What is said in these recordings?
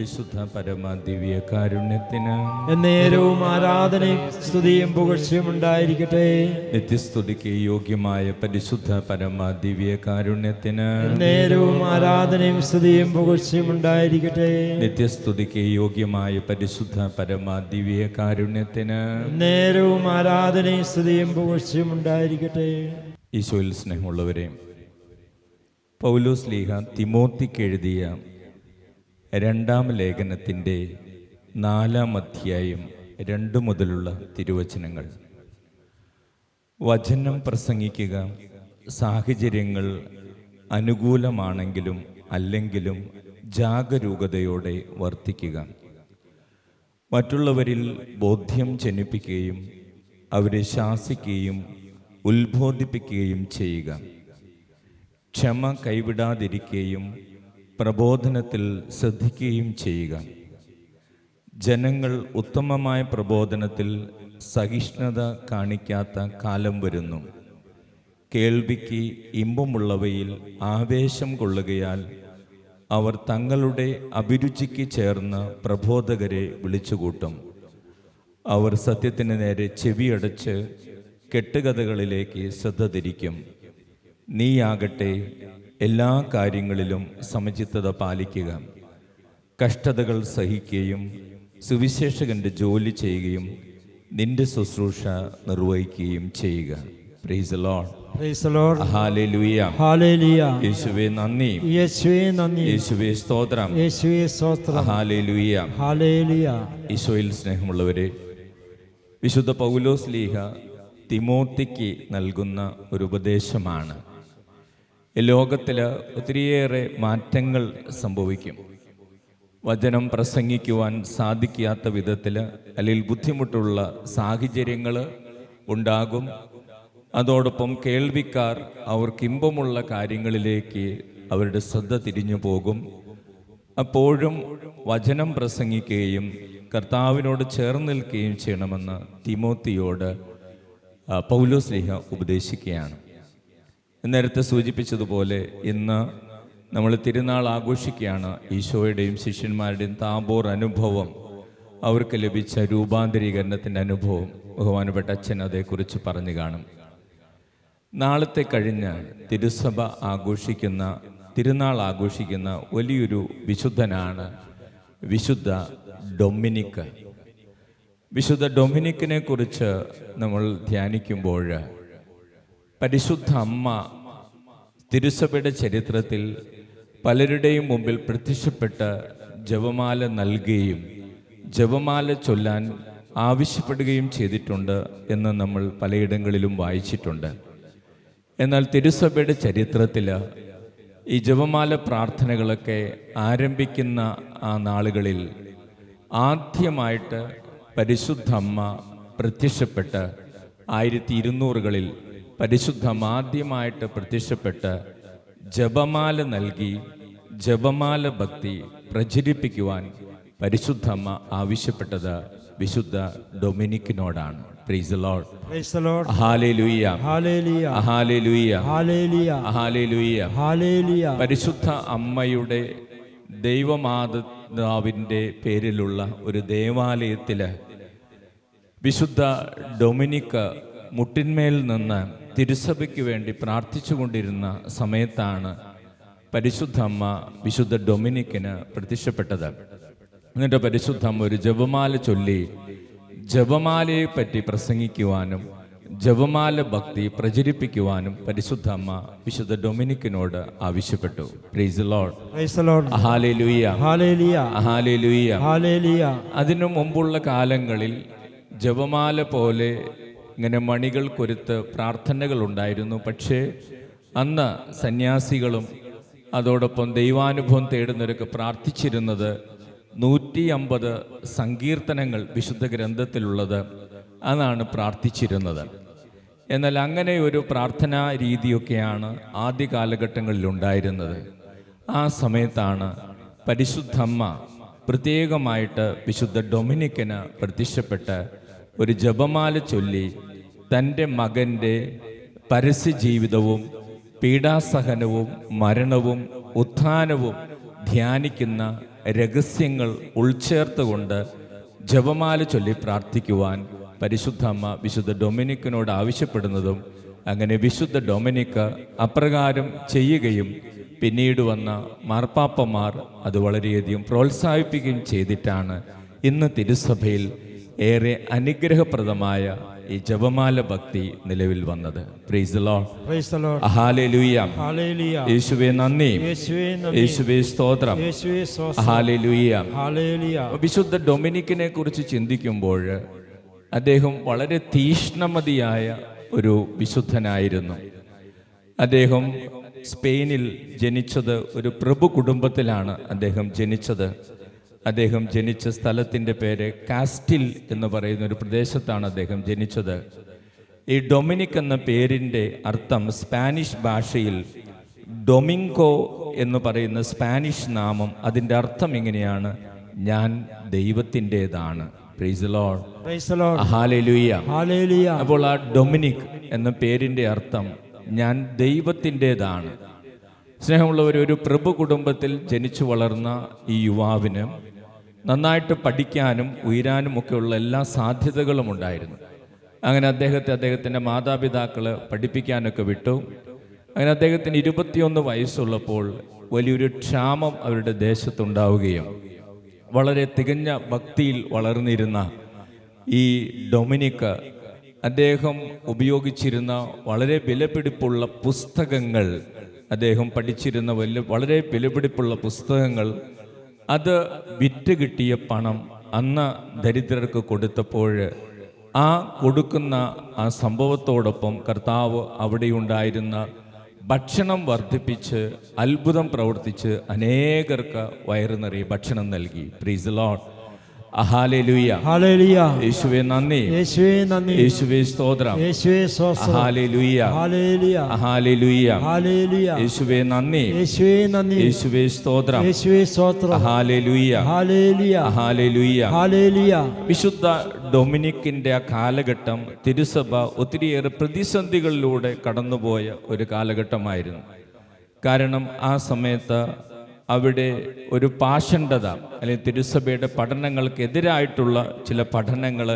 പരിശുദ്ധ പരമ ദിവ്യ കാരുണ്യത്തിന് എന്നേരവും ആരാധനയും സ്തുതിയും പുകഴ്ചയും ഉണ്ടായിരിക്കട്ടെ. നിത്യസ്തുതിക്ക് യോഗ്യമായ പരിശുദ്ധ പരമ ദിവ്യ കാരുണ്യത്തിന് എന്നേരവും ആരാധനയും സ്തുതിയും പുകഴ്ചയും ഉണ്ടായിരിക്കട്ടെ. നിത്യസ്തുതിക്ക് യോഗ്യമായ പരിശുദ്ധ പരമ ദിവ്യ കാരുണ്യത്തിന് എന്നേരവും ആരാധനയും സ്തുതിയും പുകഴ്ചയും ഉണ്ടായിരിക്കട്ടെ. ഈശോയിൽ സ്നേഹമുള്ളവരെ, പൗലോസ് ലീഹ തിമോത്തിക്ക് എഴുതിയ 2-ാം ലേഖനത്തിൻ്റെ 4-ാം അധ്യായം 2 മുതലുള്ള തിരുവചനങ്ങൾ. വചനം പ്രസംഗിക്കുക, സാഹചര്യങ്ങൾ അനുകൂലമാണെങ്കിലും അല്ലെങ്കിലും ജാഗരൂകതയോടെ വർത്തിക്കുക. മറ്റുള്ളവരിൽ ബോധ്യം ജനിപ്പിക്കുകയും അവരെ ശാസിക്കുകയും ഉത്ബോധിപ്പിക്കുകയും ചെയ്യുക. ക്ഷമ കൈവിടാതിരിക്കുകയും പ്രബോധനത്തിൽ ശ്രദ്ധിക്കുകയും ചെയ്യുക. ജനങ്ങൾ ഉത്തമമായ പ്രബോധനത്തിൽ സഹിഷ്ണുത കാണിക്കാത്ത കാലം വരുന്നു. കേൾവിക്ക് ഇമ്പമുള്ളവയിൽ ആവേശം കൊള്ളുകയാൽ അവർ തങ്ങളുടെ അഭിരുചിക്ക് ചേർന്ന് പ്രബോധകരെ വിളിച്ചുകൂട്ടും. അവർ സത്യത്തിന് നേരെ ചെവിയടച്ച് കെട്ടുകഥകളിലേക്ക് ശ്രദ്ധ തിരിക്കും. നീയാകട്ടെ എല്ലാ കാര്യങ്ങളിലും സമചിത്തത പാലിക്കുക. കഷ്ടതകൾ സഹിക്കുകയും സുവിശേഷകന്റെ ജോലി ചെയ്യുകയും നിന്റെ ശുശ്രൂഷ നിർവഹിക്കുകയും ചെയ്യുക. Price the Lord. Praise the Lord. Hallelujah. Hallelujah. യേശുവേ നന്ദി. യേശുവേ നന്ദി. യേശുവേ സ്തോത്രം. യേശുവേ സ്തോത്രം. ഹല്ലേലൂയ. ഹല്ലേലൂയ. ഈശോയിൽ സ്നേഹമുള്ളവരെ, വിശുദ്ധ പൗലോസ് ലീഹ തിമോത്തിക്ക് നൽകുന്ന ഒരു ഉപദേശമാണ്. ലോകത്തിൽ ഒത്തിരിയേറെ മാറ്റങ്ങൾ സംഭവിക്കും. വചനം പ്രസംഗിക്കുവാൻ സാധിക്കാത്ത വിധത്തിൽ അല്ലെങ്കിൽ ബുദ്ധിമുട്ടുള്ള സാഹചര്യങ്ങൾ ഉണ്ടാകും. അതോടൊപ്പം കേൾവിക്കാർ അവർക്ക് ഇമ്പമുള്ള കാര്യങ്ങളിലേക്ക് അവരുടെ ശ്രദ്ധ തിരിഞ്ഞു പോകും. അപ്പോഴും വചനം പ്രസംഗിക്കുകയും കർത്താവിനോട് ചേർന്ന് നിൽക്കുകയും ചെയ്യണമെന്ന് തിമോത്തിയോട് പൗലോസ് ലീഹ ഉപദേശിക്കുകയാണ്. നേരത്തെ സൂചിപ്പിച്ചതുപോലെ ഇന്ന് നമ്മൾ തിരുനാൾ ആഘോഷിക്കുകയാണ്. ഈശോയുടെയും ശിഷ്യന്മാരുടെയും താബോർ അനുഭവം, അവർക്ക് ലഭിച്ച രൂപാന്തരീകരണത്തിൻ്റെ അനുഭവം. ബഹുമാനപ്പെട്ട അച്ഛൻ അതേക്കുറിച്ച് പറഞ്ഞു കാണും. നാളത്തെ കഴിഞ്ഞ് തിരുസഭ ആഘോഷിക്കുന്ന, തിരുനാൾ ആഘോഷിക്കുന്ന വലിയൊരു വിശുദ്ധനാണ് വിശുദ്ധ ഡൊമിനിക്ക്. വിശുദ്ധ ഡൊമിനിക്കിനെ കുറിച്ച് നമ്മൾ ധ്യാനിക്കുമ്പോൾ പരിശുദ്ധ അമ്മ തിരുസഭയുടെ ചരിത്രത്തിൽ പലരുടെയും മുമ്പിൽ പ്രത്യക്ഷപ്പെട്ട് ജപമാല നൽകുകയും ജപമാല ചൊല്ലാൻ ആവശ്യപ്പെടുകയും ചെയ്തിട്ടുണ്ട് എന്ന് നമ്മൾ പലയിടങ്ങളിലും വായിച്ചിട്ടുണ്ട്. എന്നാൽ തിരുസഭയുടെ ചരിത്രത്തിൽ ഈ ജപമാല പ്രാർത്ഥനകളൊക്കെ ആരംഭിക്കുന്ന ആ നാളുകളിൽ ആദ്യമായിട്ട് പരിശുദ്ധ അമ്മ പ്രത്യക്ഷപ്പെട്ട് 1200കളിൽ പരിശുദ്ധ അമ്മ ആദ്യമായിട്ട് പ്രത്യക്ഷപ്പെട്ട് ജപമാല നൽകി ജപമാല ഭക്തി പ്രചരിപ്പിക്കുവാൻ പരിശുദ്ധ അമ്മ ആവശ്യപ്പെട്ടത് വിശുദ്ധ ഡൊമിനിക്കിനോടാണ്. Praise the Lord. Praise the Lord. Hallelujah. Hallelujah. Hallelujah. Hallelujah. Hallelujah. Hallelujah. പരിശുദ്ധ അമ്മയുടെ ദൈവമാതാവിൻ്റെ പേരിലുള്ള ഒരു ദേവാലയത്തിൽ വിശുദ്ധ ഡൊമിനിക്ക് മുട്ടിന്മേൽ നിന്ന് തിരുസഭയ്ക്ക് വേണ്ടി പ്രാർത്ഥിച്ചു കൊണ്ടിരുന്ന സമയത്താണ് പരിശുദ്ധ അമ്മ വിശുദ്ധ ഡൊമിനിക്കിന് പ്രത്യക്ഷപ്പെട്ടത്. എന്നിട്ട് പരിശുദ്ധ അമ്മ ഒരു ജപമാല ചൊല്ലി ജപമാലയെ പറ്റി പ്രസംഗിക്കുവാനും ജപമാല ഭക്തി പ്രചരിപ്പിക്കുവാനും പരിശുദ്ധ അമ്മ വിശുദ്ധ ഡൊമിനിക്കിനോട് ആവശ്യപ്പെട്ടു. Price the Lord. Praise the Lord. Hallelujah. Hallelujah. Hallelujah. Hallelujah. അതിനു മുമ്പുള്ള കാലങ്ങളിൽ ജപമാല പോലെ ഇങ്ങനെ മണികൾ കൊരുത്ത് പ്രാർത്ഥനകൾ ഉണ്ടായിരുന്നു. പക്ഷേ അന്ന് സന്യാസികളും അതോടൊപ്പം ദൈവാനുഭവം തേടുന്നവരൊക്കെ പ്രാർത്ഥിച്ചിരുന്നത് 150 സങ്കീർത്തനങ്ങൾ വിശുദ്ധ ഗ്രന്ഥത്തിലുള്ളത് അതാണ് പ്രാർത്ഥിച്ചിരുന്നത്. എന്നാൽ അങ്ങനെ ഒരു പ്രാർത്ഥനാ രീതിയൊക്കെയാണ് ആദ്യ കാലഘട്ടങ്ങളിൽ ഉണ്ടായിരുന്നത്. ആ സമയത്താണ് പരിശുദ്ധമ്മ പ്രത്യേകമായിട്ട് വിശുദ്ധ ഡൊമിനിക്കിന് പ്രത്യക്ഷപ്പെട്ട് ഒരു ജപമാല ചൊല്ലി തൻ്റെ മകൻ്റെ പരസ്യ ജീവിതവും പീഡാസഹനവും മരണവും ഉത്ഥാനവും ധ്യാനിക്കുന്ന രഹസ്യങ്ങൾ ഉൾച്ചേർത്തുകൊണ്ട് ജപമാല ചൊല്ലി പ്രാർത്ഥിക്കുവാൻ പരിശുദ്ധ അമ്മ വിശുദ്ധ ഡൊമിനിക്കിനോട് ആവശ്യപ്പെടുന്നതും അങ്ങനെ വിശുദ്ധ ഡൊമിനിക്ക് അപ്രകാരം ചെയ്യുകയും പിന്നീട് വന്ന മാർപ്പാപ്പമാർ അത് വളരെയധികം പ്രോത്സാഹിപ്പിക്കുകയും ചെയ്തിട്ടാണ് ഇന്ന് തിരുസഭയിൽ ഏറെ അനുഗ്രഹപ്രദമായ ഈ ജപമാല ഭക്തി നിലവിൽ വന്നത്. Price the Lord. Praise the Lord. Hallelujah. Hallelujah. യേശുവേ നന്ദി. യേശുവേ നന്ദി. യേശുവേ സ്തോത്രം. യേശുവേ സ്തോത്രം. ഹല്ലേലൂയ. Hallelujah. വിശുദ്ധ ഡൊമിനിക്കിനെ കുറിച്ച് ചിന്തിക്കുമ്പോൾ അദ്ദേഹം വളരെ തീഷ്ണമതിയായ ഒരു വിശുദ്ധനായിരുന്നു. അദ്ദേഹം സ്പെയിനിൽ ജനിച്ചത് ഒരു പ്രഭു കുടുംബത്തിലാണ് അദ്ദേഹം ജനിച്ചത്. അദ്ദേഹം ജനിച്ച സ്ഥലത്തിൻ്റെ പേര് കാസ്റ്റിൽ എന്ന് പറയുന്ന ഒരു പ്രദേശത്താണ് അദ്ദേഹം ജനിച്ചത്. ഈ ഡൊമിനിക് എന്ന പേരിൻ്റെ അർത്ഥം സ്പാനിഷ് ഭാഷയിൽ ഡൊമിങ്കോ എന്ന് പറയുന്ന സ്പാനിഷ് നാമം, അതിൻ്റെ അർത്ഥം ഇങ്ങനെയാണ്: ഞാൻ ദൈവത്തിൻ്റെതാണ്. Price the Lord. Praise the Lord. Hallelujah. Hallelujah. അപ്പോൾ ആ ഡൊമിനിക് എന്ന പേരിൻ്റെ അർത്ഥം ഞാൻ ദൈവത്തിൻ്റെതാണ്. സ്നേഹമുള്ളവർ, ഒരു പ്രഭു കുടുംബത്തിൽ ജനിച്ചു വളർന്ന ഈ യുവാവിന് നന്നായിട്ട് പഠിക്കാനും ഉയരാനും ഒക്കെയുള്ള എല്ലാ സാധ്യതകളും ഉണ്ടായിരുന്നു. അങ്ങനെ അദ്ദേഹത്തിൻ്റെ മാതാപിതാക്കൾ പഠിപ്പിക്കാനൊക്കെ വിട്ടു. അങ്ങനെ അദ്ദേഹത്തിന് 21 വയസ്സുള്ളപ്പോൾ വലിയൊരു ക്ഷാമം അവരുടെ ദേശത്തുണ്ടാവുകയും വളരെ തികഞ്ഞ ഭക്തിയിൽ വളർന്നിരുന്ന ഈ ഡൊമിനിക്ക് അദ്ദേഹം ഉപയോഗിച്ചിരുന്ന വളരെ വിലപിടിപ്പുള്ള പുസ്തകങ്ങൾ, അദ്ദേഹം പഠിച്ചിരുന്ന വളരെ വിലപിടിപ്പുള്ള പുസ്തകങ്ങൾ, അത് വിറ്റ് കിട്ടിയ പണം അന്ന് ദരിദ്രർക്ക് കൊടുത്തപ്പോൾ ആ കൊടുക്കുന്ന ആ സംഭവത്തോടൊപ്പം കർത്താവ് അവിടെയുണ്ടായിരുന്ന ഭക്ഷണം വർദ്ധിപ്പിച്ച് അത്ഭുതം പ്രവർത്തിച്ച് അനേകർക്ക് വയറു നിറയെ ഭക്ഷണം നൽകി. Price the Lord. Hallelujah. Hallelujah. യേശുവേ നന്ദി. യേശുവേ നന്ദി. യേശുവേ സ്തോത്രം. യേശുവേ സ്തോത്രം. ഹല്ലേലൂയ. Hallelujah. ഹല്ലേലൂയ. Hallelujah. യേശുവേ നന്ദി. യേശുവേ നന്ദി. യേശുവേ സ്തോത്രം. യേശുവേ സ്തോത്രം. ഹല്ലേലൂയ. Hallelujah. ഹല്ലേലൂയ. Hallelujah. വിശുദ്ധ ഡൊമിനിക്കിന്റെ ആ കാലഘട്ടം തിരുസഭ ഒത്തിരിയേറെ പ്രതിസന്ധികളിലൂടെ കടന്നുപോയ ഒരു കാലഘട്ടമായിരുന്നു. കാരണം ആ സമയത്ത് അവിടെ ഒരു പാഷണ്ഡത അല്ലെങ്കിൽ തിരുസഭയുടെ പഠനങ്ങൾക്കെതിരായിട്ടുള്ള ചില പഠനങ്ങൾ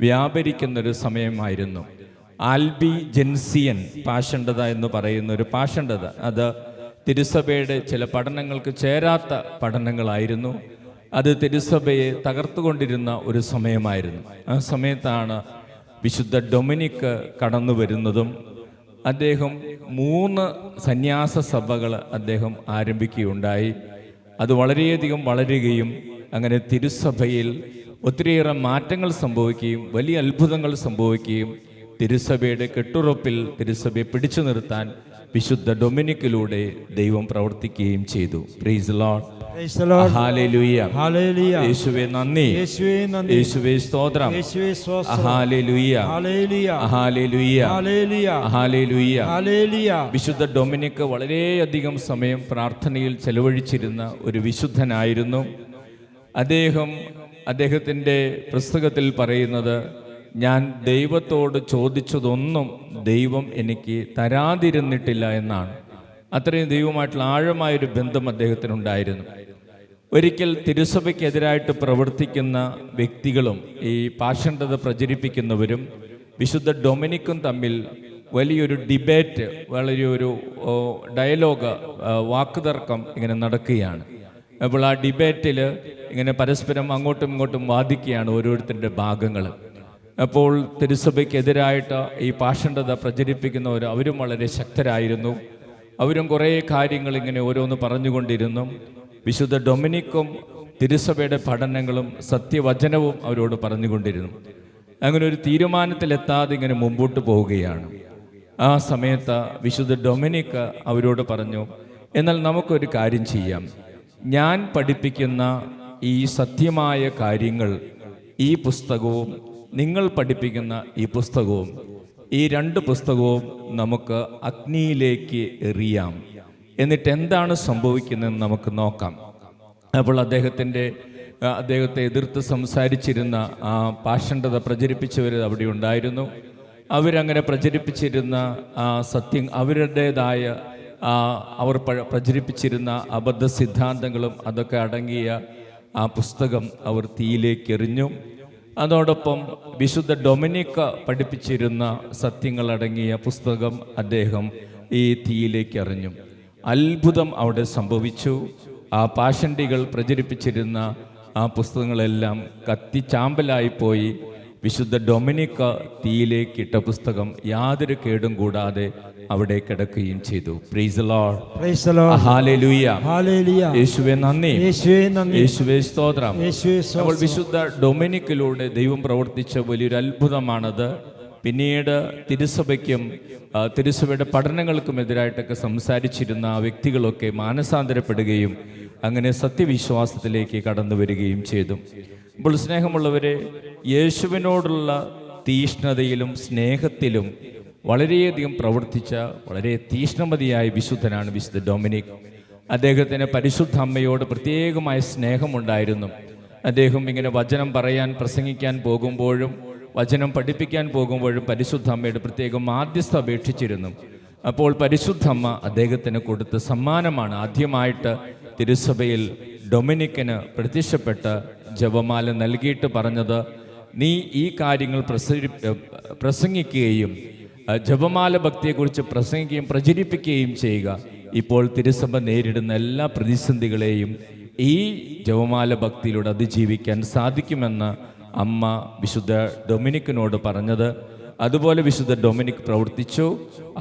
വ്യാപരിക്കുന്നൊരു സമയമായിരുന്നു. ആൽബിജൻസിയൻ പാഷണ്ഡത എന്ന് പറയുന്ന ഒരു പാഷണ്ഡത, അത് തിരുസഭയുടെ ചില പഠനങ്ങൾക്ക് ചേരാത്ത പഠനങ്ങളായിരുന്നു. അത് തിരുസഭയെ തകർത്തുകൊണ്ടിരുന്ന ഒരു സമയമായിരുന്നു. ആ സമയത്താണ് വിശുദ്ധ ഡൊമിനിക്ക് കടന്നു വരുന്നതും അദ്ദേഹം 3 സന്യാസ സഭകൾ അദ്ദേഹം ആരംഭിക്കുകയുണ്ടായി. അത് വളരെയധികം വളരുകയും അങ്ങനെ തിരുസഭയിൽ ഒത്തിരിയേറെ മാറ്റങ്ങൾ സംഭവിക്കുകയും വലിയ അത്ഭുതങ്ങൾ സംഭവിക്കുകയും തിരുസഭയുടെ കെട്ടുറപ്പിൽ തിരുസഭയെ പിടിച്ചു നിർത്താൻ വിശുദ്ധ ഡൊമിനിക്കിലൂടെ ദൈവം പ്രവർത്തിക്കുകയും ചെയ്തു. Price the Lord. Praise the Lord. Hallelujah. Hallelujah. യേശുവേ നന്ദി. യേശുവേ നന്ദി. യേശുവേ സ്തോത്രം. യേശുവേ സ്തോത്രം. Hallelujah. Hallelujah. Hallelujah. Hallelujah. Hallelujah. Hallelujah. വിശുദ്ധ ഡൊമിനിക്ക് വളരെയധികം സമയം പ്രാർത്ഥനയിൽ ചെലവഴിച്ചിരുന്ന ഒരു വിശുദ്ധനായിരുന്നു. അദ്ദേഹത്തിൻ്റെ പുസ്തകത്തിൽ പറയുന്നത്, ഞാൻ ദൈവത്തോട് ചോദിച്ചതൊന്നും ദൈവം എനിക്ക് തരാതിരുന്നിട്ടില്ല എന്നാണ്. അത്രയും ദൈവമായിട്ടുള്ള ആഴമായൊരു ബന്ധം അദ്ദേഹത്തിനുണ്ടായിരുന്നു. ഒരിക്കൽ തിരുസഭയ്ക്കെതിരായിട്ട് പ്രവർത്തിക്കുന്ന വ്യക്തികളും ഈ പാഷണ്ഡത പ്രചരിപ്പിക്കുന്നവരും വിശുദ്ധ ഡൊമിനിക്കും തമ്മിൽ വലിയൊരു ഡിബേറ്റ്, വലിയൊരു ഡയലോഗ്, വാക്കുതർക്കം ഇങ്ങനെ നടക്കുകയാണ്. അപ്പോൾ ആ ഡിബേറ്റിൽ ഇങ്ങനെ പരസ്പരം അങ്ങോട്ടും ഇങ്ങോട്ടും വാദിക്കുകയാണ് ഓരോരുത്തരുടെ ഭാഗങ്ങൾ. അപ്പോൾ തിരുസഭയ്ക്കെതിരായിട്ട് ഈ പാഷണ്ഡത പ്രചരിപ്പിക്കുന്നവർ അവരും വളരെ ശക്തരായിരുന്നു. അവരും കുറേ കാര്യങ്ങൾ ഇങ്ങനെ ഓരോന്ന് പറഞ്ഞുകൊണ്ടിരുന്നു. വിശുദ്ധ ഡൊമിനിക്കും തിരുസഭയുടെ പഠനങ്ങളും സത്യവചനവും അവരോട് പറഞ്ഞുകൊണ്ടിരുന്നു. അങ്ങനെ ഒരു തീരുമാനത്തിലെത്താതെ ഇങ്ങനെ മുമ്പോട്ട് പോവുകയാണ്. ആ സമയത്ത് വിശുദ്ധ ഡൊമിനിക്ക് അവരോട് പറഞ്ഞു, എന്നാൽ നമുക്കൊരു കാര്യം ചെയ്യാം. ഞാൻ പഠിപ്പിക്കുന്ന ഈ സത്യമായ കാര്യങ്ങൾ, ഈ പുസ്തകവും നിങ്ങൾ പഠിപ്പിക്കുന്ന ഈ പുസ്തകവും, ഈ 2 പുസ്തകവും നമുക്ക് അഗ്നിയിലേക്ക് എറിയാം. എന്നിട്ട് എന്താണ് സംഭവിക്കുന്നതെന്ന് നമുക്ക് നോക്കാം. അപ്പോൾ അദ്ദേഹത്തെ എതിർത്ത് സംസാരിച്ചിരുന്ന ആ പാഷണ്ഡത പ്രചരിപ്പിച്ചവർ അവിടെ ഉണ്ടായിരുന്നു. അവരങ്ങനെ പ്രചരിപ്പിച്ചിരുന്ന ആ സത്യം അവരുടേതായ അവർ പ്രചരിപ്പിച്ചിരുന്ന അബദ്ധ സിദ്ധാന്തങ്ങളും അതൊക്കെ അടങ്ങിയ ആ പുസ്തകം അവർ തീയിലേക്ക് എറിഞ്ഞു. അതോടൊപ്പം വിശുദ്ധ ഡൊമിനിക്ക പഠിപ്പിച്ചിരുന്ന സത്യങ്ങളടങ്ങിയ പുസ്തകം അദ്ദേഹം ഈ തീയിലേക്ക് എറിഞ്ഞു. അത്ഭുതം അവിടെ സംഭവിച്ചു. ആ പാഷണ്ടികൾ പ്രചരിപ്പിച്ചിരുന്ന ആ പുസ്തകങ്ങളെല്ലാം കത്തിച്ചാമ്പലായിപ്പോയി. വിശുദ്ധ ഡൊമിനിക്ക തീയിലേക്ക് ഇട്ട പുസ്തകം യാതൊരു കേടും കൂടാതെ അവിടെ കിടക്കുകയും ചെയ്തു. Price the Lord. Praise the Lord. Hallelujah. Hallelujah. യേശുവേ നന്ദി. യേശുവേ നന്ദി. യേശുവേ സ്തോത്രം. യേശുവേ സ്തോത്രം. അപ്പോൾ വിശുദ്ധ ഡൊമിനിക്കിലൂടെ ദൈവം പ്രവർത്തിച്ച വലിയൊരു അത്ഭുതമാണത്. പിന്നീട് തിരുസഭയ്ക്കും തിരുസഭയുടെ പഠനങ്ങൾക്കും എതിരായിട്ടൊക്കെ സംസാരിച്ചിരുന്ന ആ വ്യക്തികളൊക്കെ മാനസാന്തരപ്പെടുകയും അങ്ങനെ സത്യവിശ്വാസത്തിലേക്ക് കടന്നു വരികയും ചെയ്തു. ഇപ്പോൾ സ്നേഹമുള്ളവരെ, യേശുവിനോടുള്ള തീഷ്ണതയിലും സ്നേഹത്തിലും വളരെയധികം പ്രവർത്തിച്ച വളരെ തീഷ്ണമതിയായ വിശുദ്ധനാണ് വിശുദ്ധ ഡൊമിനിക്. അദ്ദേഹത്തിന് പരിശുദ്ധ അമ്മയോട് പ്രത്യേകമായ സ്നേഹമുണ്ടായിരുന്നു. അദ്ദേഹം ഇങ്ങനെ വചനം പറയാൻ പ്രസംഗിക്കാൻ പോകുമ്പോഴും വചനം പഠിപ്പിക്കാൻ പോകുമ്പോഴും പരിശുദ്ധ അമ്മയുടെ പ്രത്യേകം മാധ്യസ്ഥ അപേക്ഷിച്ചിരുന്നു. അപ്പോൾ പരിശുദ്ധ അമ്മ അദ്ദേഹത്തിന് കൊടുത്ത സമ്മാനമാണ് ആദ്യമായിട്ട് തിരുസഭയിൽ ഡൊമിനിക്കിന് പ്രത്യക്ഷപ്പെട്ട ജപമാല നൽകിയിട്ട് പറഞ്ഞത്, നീ ഈ കാര്യങ്ങൾ പ്രസംഗിക്കുകയും ജപമാല ഭക്തിയെക്കുറിച്ച് പ്രസംഗിക്കുകയും പ്രചരിപ്പിക്കുകയും ചെയ്യുക. ഇപ്പോൾ തിരുസഭ നേരിടുന്ന എല്ലാ പ്രതിസന്ധികളെയും ഈ ജപമാല ഭക്തിയിലൂടെ അതിജീവിക്കാൻ സാധിക്കുമെന്ന് അമ്മ വിശുദ്ധ ഡൊമിനിക്കിനോട് പറഞ്ഞത്. അതുപോലെ വിശുദ്ധ ഡൊമിനിക് പ്രവർത്തിച്ചു.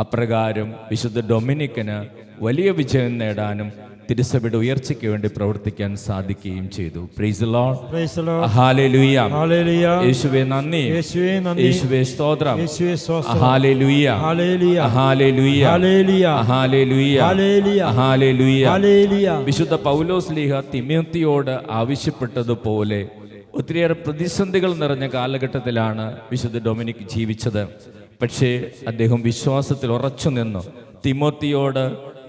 അപ്രകാരം വിശുദ്ധ ഡൊമിനിക്കിന് വലിയ വിജയം നേടാനും തിരുസഭയുടെ ഉയർച്ചയ്ക്ക് വേണ്ടി പ്രവർത്തിക്കാൻ സാധിക്കുകയും ചെയ്തു. Price the Lord. Praise the Lord. Hallelujah. Hallelujah. യേശുവേ നന്ദി. യേശുവേ നന്ദി. യേശുവേ സ്തോത്രം. യേശുവേ സ്തോത്രം. Hallelujah. Hallelujah. Hallelujah. Hallelujah. Hallelujah. Hallelujah. Hallelujah. Hallelujah. വിശുദ്ധ പൗലോസ്ലീഹ തിമോത്തിയോട് ആവശ്യപ്പെട്ടതുപോലെ ഒത്തിരിയേറെ പ്രതിസന്ധികൾ നിറഞ്ഞ കാലഘട്ടത്തിലാണ് വിശുദ്ധ ഡൊമിനിക് ജീവിച്ചത്. പക്ഷേ അദ്ദേഹം വിശ്വാസത്തിൽ ഉറച്ചു നിന്നു. തിമോത്തിയോട്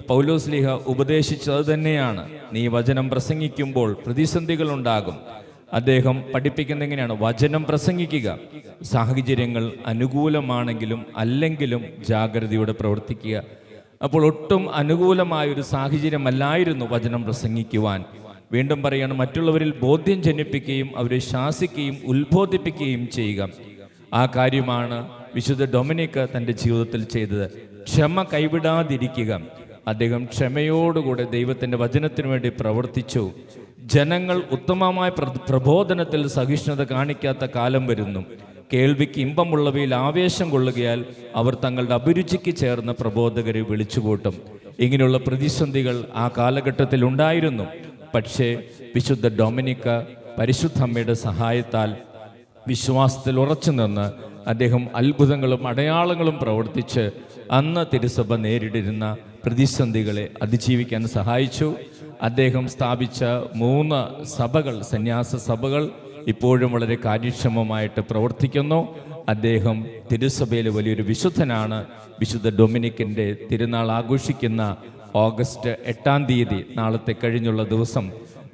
പൗലോസ്ലീഹ ഉപദേശിച്ചത് തന്നെയാണ്, നീ വചനം പ്രസംഗിക്കുമ്പോൾ പ്രതിസന്ധികൾ ഉണ്ടാകും. അദ്ദേഹം പഠിപ്പിക്കുന്ന എങ്ങനെയാണ്? വചനം പ്രസംഗിക്കുക. സാഹചര്യങ്ങൾ അനുകൂലമാണെങ്കിലും അല്ലെങ്കിലും ജാഗ്രതയോടെ പ്രവർത്തിക്കുക. അപ്പോൾ ഒട്ടും അനുകൂലമായൊരു സാഹചര്യമല്ലായിരുന്നു വചനം പ്രസംഗിക്കുവാൻ. വീണ്ടും പറയാണ്, മറ്റുള്ളവരിൽ ബോധ്യം ജനിപ്പിക്കുകയും അവരെ ശാസിക്കുകയും ഉത്ബോധിപ്പിക്കുകയും ചെയ്യുക. ആ കാര്യമാണ് വിശുദ്ധ ഡൊമിനിക് തൻ്റെ ജീവിതത്തിൽ ചെയ്തത്. ക്ഷമ കൈവിടാതിരിക്കുക. അദ്ദേഹം ക്ഷമയോടുകൂടെ ദൈവത്തിൻ്റെ വചനത്തിനു വേണ്ടി പ്രവർത്തിച്ചു. ജനങ്ങൾ ഉത്തമമായ പ്രബോധനത്തിൽ സഹിഷ്ണുത കാണിക്കാത്ത കാലം വരുന്നു. കേൾവിക്ക് ഇമ്പമുള്ളവയിൽ ആവേശം കൊള്ളുകയാൽ അവർ തങ്ങളുടെ അഭിരുചിക്ക് ചേർന്ന പ്രബോധകരെ വിളിച്ചുകൂട്ടും. ഇങ്ങനെയുള്ള പ്രതിസന്ധികൾ ആ കാലഘട്ടത്തിൽ ഉണ്ടായിരുന്നു. പക്ഷേ വിശുദ്ധ ഡൊമിനിക്ക പരിശുദ്ധ അമ്മയുടെ സഹായത്താൽ വിശ്വാസത്തിൽ ഉറച്ചു നിന്ന് അദ്ദേഹം അത്ഭുതങ്ങളും അടയാളങ്ങളും പ്രവർത്തിച്ച് അന്ന് തിരുസഭ നേരിട്ടിരുന്ന പ്രതിസന്ധികളെ അതിജീവിക്കാൻ സഹായിച്ചു. അദ്ദേഹം സ്ഥാപിച്ച 3 സഭകൾ, സന്യാസ സഭകൾ ഇപ്പോഴും വളരെ കാര്യക്ഷമമായിട്ട് പ്രവർത്തിക്കുന്നു. അദ്ദേഹം തിരുസഭയിലെ വലിയൊരു വിശുദ്ധനാണ്. വിശുദ്ധ ഡൊമിനിക്കിൻ്റെ തിരുനാൾ ആഘോഷിക്കുന്ന ഓഗസ്റ്റ് 8-ാം തീയതി, നാളത്തെ കഴിഞ്ഞുള്ള ദിവസം,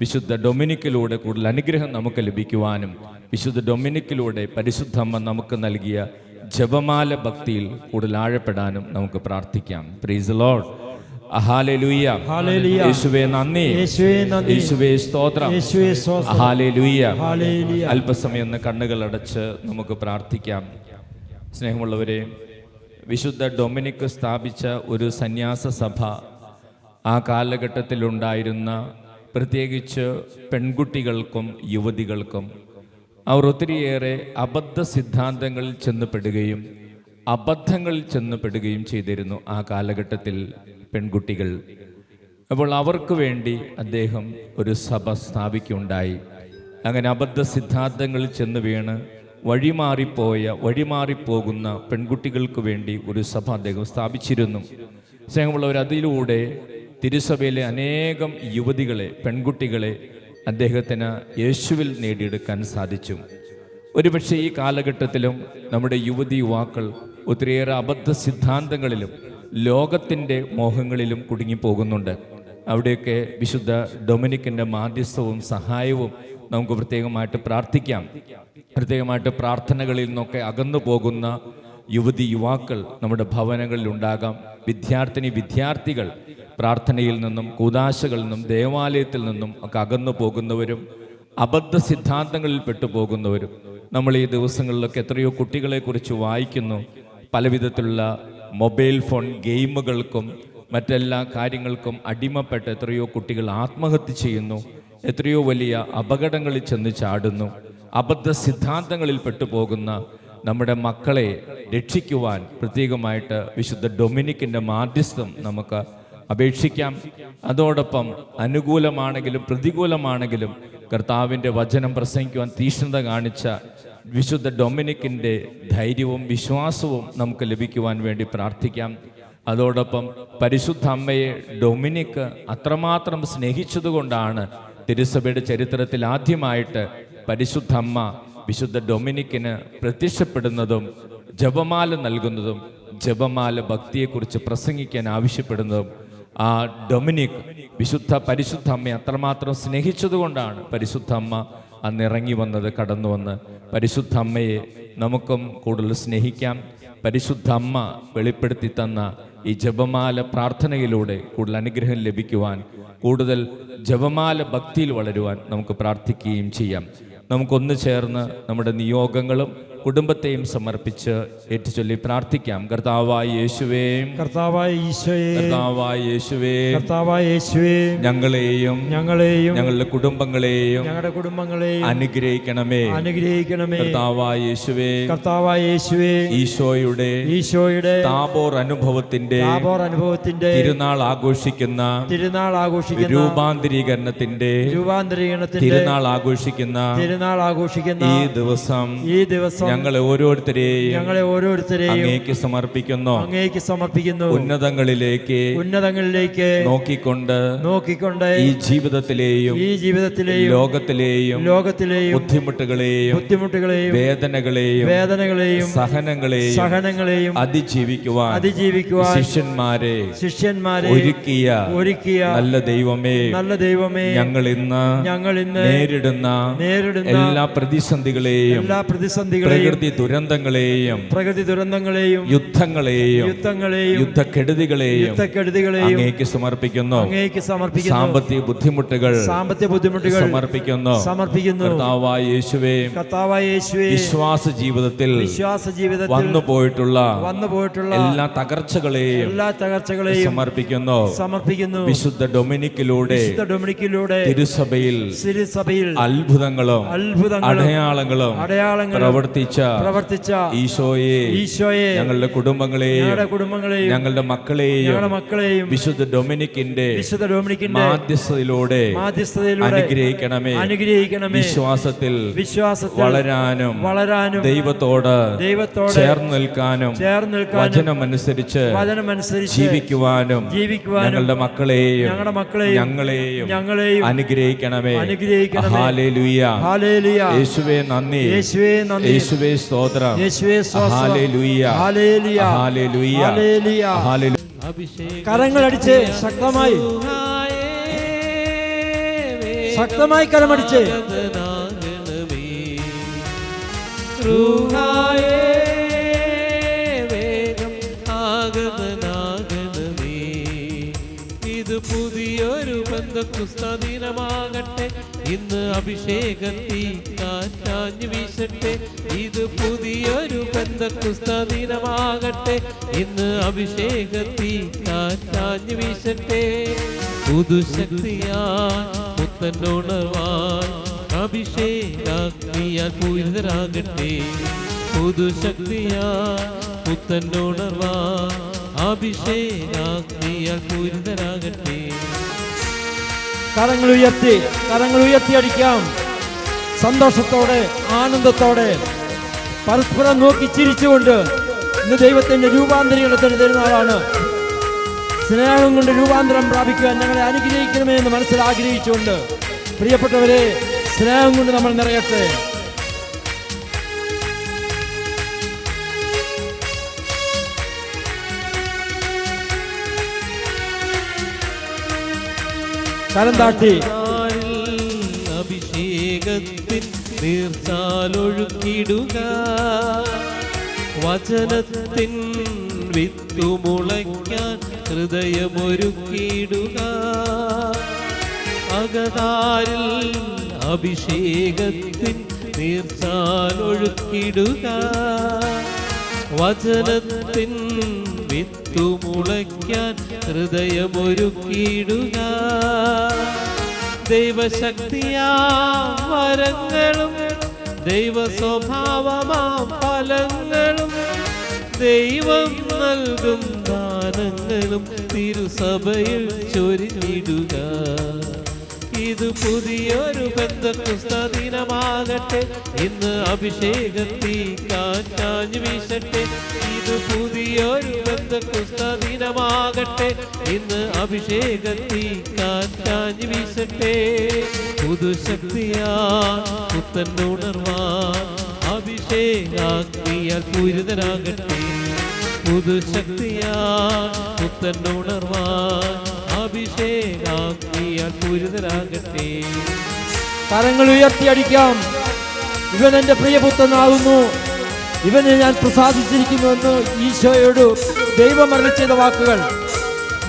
വിശുദ്ധ ഡൊമിനിക്കിലൂടെ കൂടുതൽ അനുഗ്രഹം നമുക്ക് ലഭിക്കുവാനും വിശുദ്ധ ഡൊമിനിക്കിലൂടെ പരിശുദ്ധമ്മ നമുക്ക് നൽകിയ ജപമാല ഭക്തിയിൽ കൂടുതൽ ആഴപ്പെടാനും നമുക്ക് പ്രാർത്ഥിക്കാം. Price the Lord. Hallelujah. Hallelujah. യേശുവേ നന്ദി. യേശുവേ നന്ദി. യേശുവേ സ്തോത്രം. യേശുവേ സ്തോത്രം. ഹല്ലേലൂയ. ഹല്ലേലൂയ. അല്പസമയം കണ്ണുകൾ അടച്ച് നമുക്ക് പ്രാർത്ഥിക്കാം. സ്നേഹമുള്ളവരെ, വിശുദ്ധ ഡൊമിനിക് സ്ഥാപിച്ച ഒരു സന്യാസ സഭ ആ കാലഘട്ടത്തിലുണ്ടായിരുന്ന പ്രത്യേകിച്ച് പെൺകുട്ടികൾക്കും യുവതികൾക്കും അവർ ഒത്തിരിയേറെ അബദ്ധ സിദ്ധാന്തങ്ങളിൽ ചെന്നപ്പെടുകയും അബദ്ധങ്ങളിൽ ചെന്നപ്പെടുകയും ചെയ്തിരുന്നു ആ കാലഘട്ടത്തിൽ പെൺകുട്ടികൾ. അപ്പോൾ അവർക്ക് വേണ്ടി അദ്ദേഹം ഒരു സഭ സ്ഥാപിക്കുകയുണ്ടായി. അങ്ങനെ അബദ്ധ സിദ്ധാന്തങ്ങളിൽ ചെന്ന് വീണ് വഴിമാറിപ്പോകുന്ന പെൺകുട്ടികൾക്ക് വേണ്ടി ഒരു സഭ അദ്ദേഹം സ്ഥാപിച്ചിരുന്നു. സ്നേഹമുള്ളവർ, അതിലൂടെ തിരുസഭയിലെ അനേകം യുവതികളെ, പെൺകുട്ടികളെ അദ്ദേഹത്തിന് യേശുവിൽ നേടിയെടുക്കാൻ സാധിച്ചു. ഒരുപക്ഷെ ഈ കാലഘട്ടത്തിലും നമ്മുടെ യുവതി യുവാക്കൾ ഒത്തിരിയേറെ അബദ്ധ സിദ്ധാന്തങ്ങളിലും ലോകത്തിൻ്റെ മോഹങ്ങളിലും കുടുങ്ങിപ്പോകുന്നുണ്ട്. അവിടെയൊക്കെ വിശുദ്ധ ഡൊമിനിക്കിൻ്റെ മാധ്യസ്ഥവും സഹായവും നമുക്ക് പ്രത്യേകമായിട്ട് പ്രാർത്ഥിക്കാം. പ്രത്യേകമായിട്ട് പ്രാർത്ഥനകളിൽ നിന്നൊക്കെ അകന്നു പോകുന്ന യുവതി യുവാക്കൾ നമ്മുടെ ഭവനങ്ങളിൽ ഉണ്ടാകാം. വിദ്യാർത്ഥികൾ പ്രാർത്ഥനയിൽ നിന്നും കൂദാശകളിൽ നിന്നും ദേവാലയത്തിൽ നിന്നും ഒക്കെ അകന്നു പോകുന്നവരും അബദ്ധ സിദ്ധാന്തങ്ങളിൽ പെട്ടുപോകുന്നവരും നമ്മൾ ഈ ദിവസങ്ങളിലൊക്കെ എത്രയോ കുട്ടികളെക്കുറിച്ച് വായിക്കുന്നു. പലവിധത്തിലുള്ള മൊബൈൽ ഫോൺ ഗെയിമുകൾക്കും മറ്റെല്ലാ കാര്യങ്ങൾക്കും അടിമപ്പെട്ട് എത്രയോ കുട്ടികൾ ആത്മഹത്യ ചെയ്യുന്നു. എത്രയോ വലിയ അപകടങ്ങളിൽ ചെന്ന് ചാടുന്നു. അബദ്ധ സിദ്ധാന്തങ്ങളിൽ പെട്ടുപോകുന്ന നമ്മുടെ മക്കളെ രക്ഷിക്കുവാൻ പ്രത്യേകമായിട്ട് വിശുദ്ധ ഡൊമിനിക്കിൻ്റെ മാധ്യസ്ഥം നമുക്ക് അപേക്ഷിക്കാം. അതോടൊപ്പം അനുകൂലമാണെങ്കിലും പ്രതികൂലമാണെങ്കിലും കർത്താവിൻ്റെ വചനം പ്രസംഗിക്കുവാൻ തീഷ്ണത കാണിച്ച വിശുദ്ധ ഡൊമിനിക്കിൻ്റെ ധൈര്യവും വിശ്വാസവും നമുക്ക് ലഭിക്കുവാൻ വേണ്ടി പ്രാർത്ഥിക്കാം. അതോടൊപ്പം പരിശുദ്ധ അമ്മയെ ഡൊമിനിക്ക് അത്രമാത്രം സ്നേഹിച്ചതുകൊണ്ടാണ് തിരുസഭയുടെ ചരിത്രത്തിൽ ആദ്യമായിട്ട് പരിശുദ്ധ അമ്മ വിശുദ്ധ ഡൊമിനിക്കിന് പ്രത്യക്ഷപ്പെടുന്നതും ജപമാല നൽകുന്നതും ജപമാല ഭക്തിയെക്കുറിച്ച് പ്രസംഗിക്കാൻ ആവശ്യപ്പെടുന്നതും. ആ ഡൊമിനിക് പരിശുദ്ധ അമ്മയെ അത്രമാത്രം സ്നേഹിച്ചതുകൊണ്ടാണ് പരിശുദ്ധ അമ്മ അന്ന് ഇറങ്ങി വന്നത്, കടന്നു വന്ന്. പരിശുദ്ധ അമ്മയെ നമുക്കും കൂടുതൽ സ്നേഹിക്കാം. പരിശുദ്ധ അമ്മ വെളിപ്പെടുത്തി തന്ന ഈ ജപമാല പ്രാർത്ഥനയിലൂടെ കൂടുതൽ അനുഗ്രഹം ലഭിക്കുവാൻ, കൂടുതൽ ജപമാല ഭക്തിയിൽ വളരുവാൻ നമുക്ക് പ്രാർത്ഥിക്കുകയും ചെയ്യാം. നമുക്കൊന്ന് ചേർന്ന് നമ്മുടെ നിയോഗങ്ങളും കുടുംബത്തെയും സമർപ്പിച്ച് ഏറ്റുചൊല്ലി പ്രാർത്ഥിക്കാം. കർത്താവായ യേശുവേ, കർത്താവായ ഈശോയെ, കർത്താവായ യേശുവേ, കർത്താവായ യേശുവേ, ഞങ്ങളെയും ഞങ്ങളുടെ കുടുംബങ്ങളെയും അനുഗ്രഹിക്കണമേ, അനുഗ്രഹിക്കണമേ. കർത്താവായ യേശുവേ, കർത്താവായ യേശുവേ, ഈശോയുടെ താബോർ അനുഭവത്തിന്റെ തിരുനാൾ ആഘോഷിക്കുന്ന രൂപാന്തരീകരണത്തിന്റെ തിരുനാൾ ആഘോഷിക്കുന്ന ഈ ദിവസം ഞങ്ങളെ ഓരോരുത്തരെയും അങ്ങേക്ക് സമർപ്പിക്കുന്നു. ഉന്നതങ്ങളിലേക്ക് നോക്കിക്കൊണ്ട് ഈ ജീവിതത്തിലെയും ലോകത്തിലെയും ബുദ്ധിമുട്ടുകളെയും വേദനകളെയും സഹനങ്ങളെയും അതിജീവിക്കുവാൻ ശിഷ്യന്മാരെ ഒരുക്കിയ നല്ല ദൈവമേ, ഞങ്ങൾ ഇന്ന് നേരിടുന്ന എല്ലാ പ്രതിസന്ധികളെയും പ്രകൃതി ദുരന്തങ്ങളെയും യുദ്ധങ്ങളെയും യുദ്ധക്കെടുതികളെയും അങ്ങേക്ക് സമർപ്പിക്കുന്നു. സാമ്പത്തിക ബുദ്ധിമുട്ടുകൾ സമർപ്പിക്കുന്നു. കർത്താവായ യേശുവേ, വിശ്വാസ ജീവിതത്തിൽ വന്നുപോയിട്ടുള്ള എല്ലാ തകർച്ചകളെയും സമർപ്പിക്കുന്നു. വിശുദ്ധ ഡൊമിനിക്കിലൂടെ തിരുസഭയിൽ അത്ഭുതങ്ങളും അടയാളങ്ങളും പ്രവർത്തിച്ച ഈശോയെ, ഞങ്ങളുടെ കുടുംബങ്ങളെയും ഞങ്ങളുടെ മക്കളെയും വിശുദ്ധ ഡൊമിനിക്കിന്റെ മാധ്യസ്ഥതയിലൂടെ അനുഗ്രഹിക്കണമേ. വിശ്വാസത്തിൽ വളരാനും ദൈവത്തോട് ചേർന്ന് നിൽക്കാനും വചനമനുസരിച്ച് ജീവിക്കുവാനും ഞങ്ങളുടെ മക്കളെയും ഞങ്ങളെയും അനുഗ്രഹിക്കണമേ. ഹല്ലേലൂയ. യേശുവേ നന്ദി, യേശുവേ സ്തോത്രം. Hallelujah, hallelujah, hallelujah. കരങ്ങളടിച്ച് ശക്തമായി കരമടിച്ച് ഇത് പുതിയൊരു ബന്ധക്കുസ്തദിനമാകട്ടെ, ഇന്ന് അഭിഷേകത്തി കാറ്റാഞ്ഞു വീശട്ടെ. ഇത് പുതിയൊരു ബന്ധക്കുസ്തദിനമാകട്ടെ, ഇന്ന് അഭിഷേകത്തി കാറ്റാഞ്ഞു വീശട്ടെ. പുതുശക്തിയാൽ പുത്തനുണർവാൻ അഭിഷേകാഗ്നിയാൽ പൂരിതരാകട്ടെ. പുതുശക്തിയാൽ പുത്തനുണർവാൻ അഭിഷേകാഗ്നിയാൽ പൂരിതരാകട്ടെ. കരങ്ങൾ ഉയർത്തി അടിക്കാം. സന്തോഷത്തോടെ, ആനന്ദത്തോടെ, പരസ്പരം നോക്കി ചിരിച്ചുകൊണ്ട് ഇന്ന് ദൈവത്തിന്റെ രൂപാന്തരീകരണത്തിന് തരുന്നതാണ്. സ്നേഹം കൊണ്ട് രൂപാന്തരം പ്രാപിക്കുവാൻ ഞങ്ങളെ അനുഗ്രഹിക്കണമേ എന്ന് മനസ്സിൽ ആഗ്രഹിച്ചുകൊണ്ട്, പ്രിയപ്പെട്ടവരെ, സ്നേഹം കൊണ്ട് നമ്മൾ നിറയട്ടെ. കരം താട്ടി അഭിഷേകത്തിൻ നീർച്ചാലൊഴുക്കിടുക. വചനത്തിൻ വിത്തുമുളയ്ക്കാൻ ഹൃദയമൊരുക്കിയിടുക. അകതാരിൽ അഭിഷേകത്തിൻ നീർച്ചാലൊഴുക്കിടുക. വചനത്തിൻ വിത്തുമുളയ്ക്കാൻ ഹൃദയമൊരുക്കിയിടുക. ദൈവശക്തിയാ വരങ്ങളും ദൈവ സ്വഭാവമാം ഫലങ്ങളും ദൈവം നൽകും ദാനങ്ങളും തിരുസഭയിൽ ചൊരിഞ്ഞിടുക. ഇത് പുതിയൊരു പെന്തക്കോസ്ത ദിനമാകട്ടെ, ഇന്ന് അഭിഷേകത്തിൽ കാറ്റാഞ്ഞു വീശട്ടെ. ഇത് പുതിയൊരു പെന്തക്കോസ്ത ദിനമാകട്ടെ, ഇന്ന് അഭിഷേകത്തിൽ കാറ്റാഞ്ഞു വീശട്ടെ. പുതുശക്തിയാ പുത്തൻ ഉണർവാൻ അഭിഷേകാഗ്നിയാൽ പൂരിതരാകട്ടെ. പുതുശക്തിയാ പുത്തൻ ഉണർവാൻ അഭിഷേകാഗ്നിയാൽ പൂരിതരാകട്ടെ. കരങ്ങൾ ഉയർത്തിയടിക്കാം. ഇവൻ എൻ്റെ പ്രിയപുത്രനാകുന്നു, ഇവനെ ഞാൻ പ്രസാദിച്ചിരിക്കുന്നുവെന്ന് ഈശോയോട് ദൈവം അരുളി ചെയ്ത വാക്കുകൾ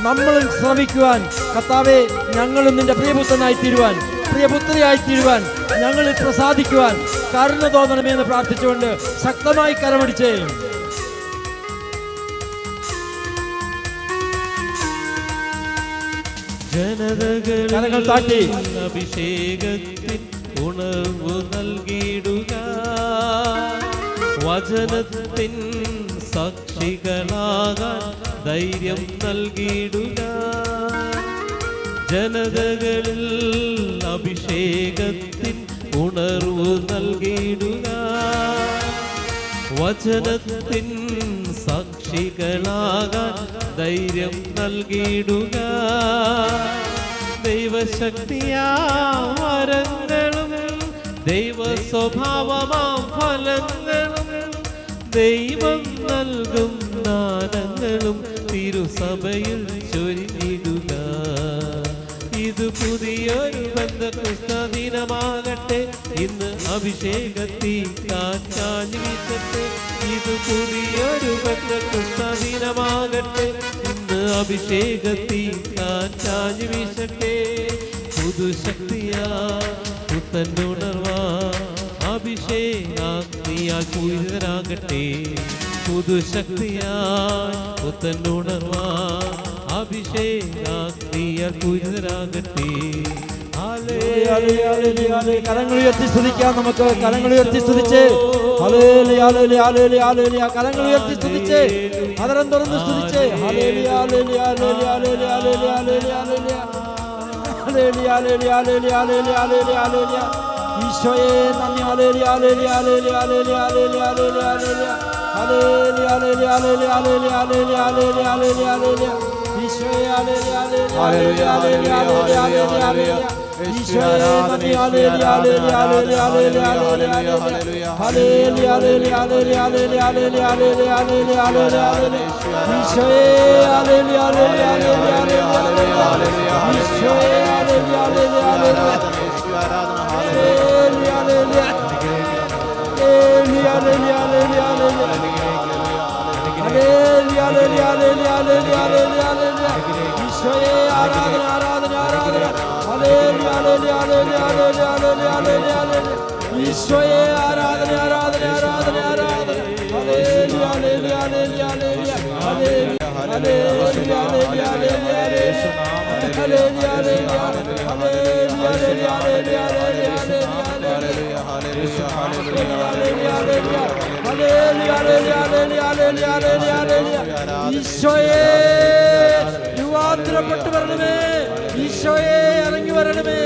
നമ്മളിൽ ശ്രമിക്കുവാൻ, കർത്താവേ ഞങ്ങളും നിന്റെ പ്രിയപുത്രനായി തീരുവാൻ, പ്രിയപുത്രിയായി തീരുവാൻ, ഞങ്ങളിൽ പ്രസാദിക്കുവാൻ കരുണ തോന്നണമേ എന്ന് പ്രാർത്ഥിച്ചുകൊണ്ട് ശക്തമായി കരമടിച്ചേ. കരങ്ങൾ താട്ടി അഭിഷേകത്തിൻ ഉണർവ് നൽകിയിടുക. വചനത്തിൻ സാക്ഷികളാകാൻ ധൈര്യം നൽകിയിടുക. ജനതകളിൽ അഭിഷേകത്തിൻ ഉണർവ് നൽകിയിടുക. വചനത്തിൻ സാക്ഷികളാകാൻ ധൈര്യം നൽകിയിടുക. ദൈവശക്തിയാ വരങ്ങളും ദൈവ സ്വഭാവമാം ഫലങ്ങളും ദൈവം നൽകും ദാനങ്ങളും തിരുസഭയിൽ ചൊരിഞ്ഞിടുക. ഇത് പുതിയൊരു പെന്തക്കോസ്ത ദിനമാകട്ടെ, ഇന്ന് അഭിഷേകത്തിൽ കാറ്റാഞ്ഞു വീശട്ടെ. ഇത് പുതിയൊരു പെന്തക്കോസ്ത ദിനമാകട്ടെ, ഇന്ന് അഭിഷേകത്തിൽ കാറ്റാഞ്ഞു വീശട്ടെ. പുതുശക്തിയാ പുത്തൻ ഉണർവാ അഭിഷേകാഗ്നിയാൽ പൂരിതരാകട്ടെ. പുതുശക്തിയാ പുത്തൻ ഉണർവാ അഭിഷേകാഗ്നിയാൽ പൂരിതരാകട്ടെ. കരങ്ങൾ ഉയർത്തി സ്തുതിക്കാം. നമുക്ക് കരങ്ങൾ ഉയർത്തി സ്തുതിച്ച് ഹല്ലേലൂയ ഹല്ലേലൂയ ഹല്ലേലൂയ ഹല്ലേലൂയ. കരങ്ങൾ ഉയർത്തി സ്തുതിച്ച് അതരം തുറന്ന് സ്തുതിച്ച് hallelujah hallelujah hallelujah hallelujah hallelujah hallelujah hallelujah hallelujah hallelujah hallelujah hallelujah hallelujah. ഈശോയെ നന്ദി. Hallelujah hallelujah hallelujah hallelujah hallelujah hallelujah hallelujah hallelujah hallelujah hallelujah hallelujah hallelujah hallelujah hallelujah. ഈശോയെ hallelujah hallelujah hallelujah hallelujah hallelujah hallelujah. ഈശോയെ നന്ദി. Hallelujah hallelujah hallelujah hallelujah hallelujah hallelujah hallelujah hallelujah hallelujah hallelujah hallelujah hallelujah hallelujah. ഈശോയെ hallelujah hallelujah hallelujah hallelujah hallelujah. ഈശോയെ hallelujah hallelujah hallelujah hallelujah hallelujah ഈശോയെ ആരാധന ആരാധന ആരാധന. Hallelujah hallelujah hallelujah hallelujah hallelujah. ഈശോയെ ആരാധന ആരാധന ആരാധന ആരാധന. Hallelujah hallelujah hallelujah hallelujah hallelujah hallelujah hallelujah ഈശോയെ രൂപാന്തരപ്പെട്ടു വരണമേ. ഈശോയെ ഇറങ്ങി വരണമേ.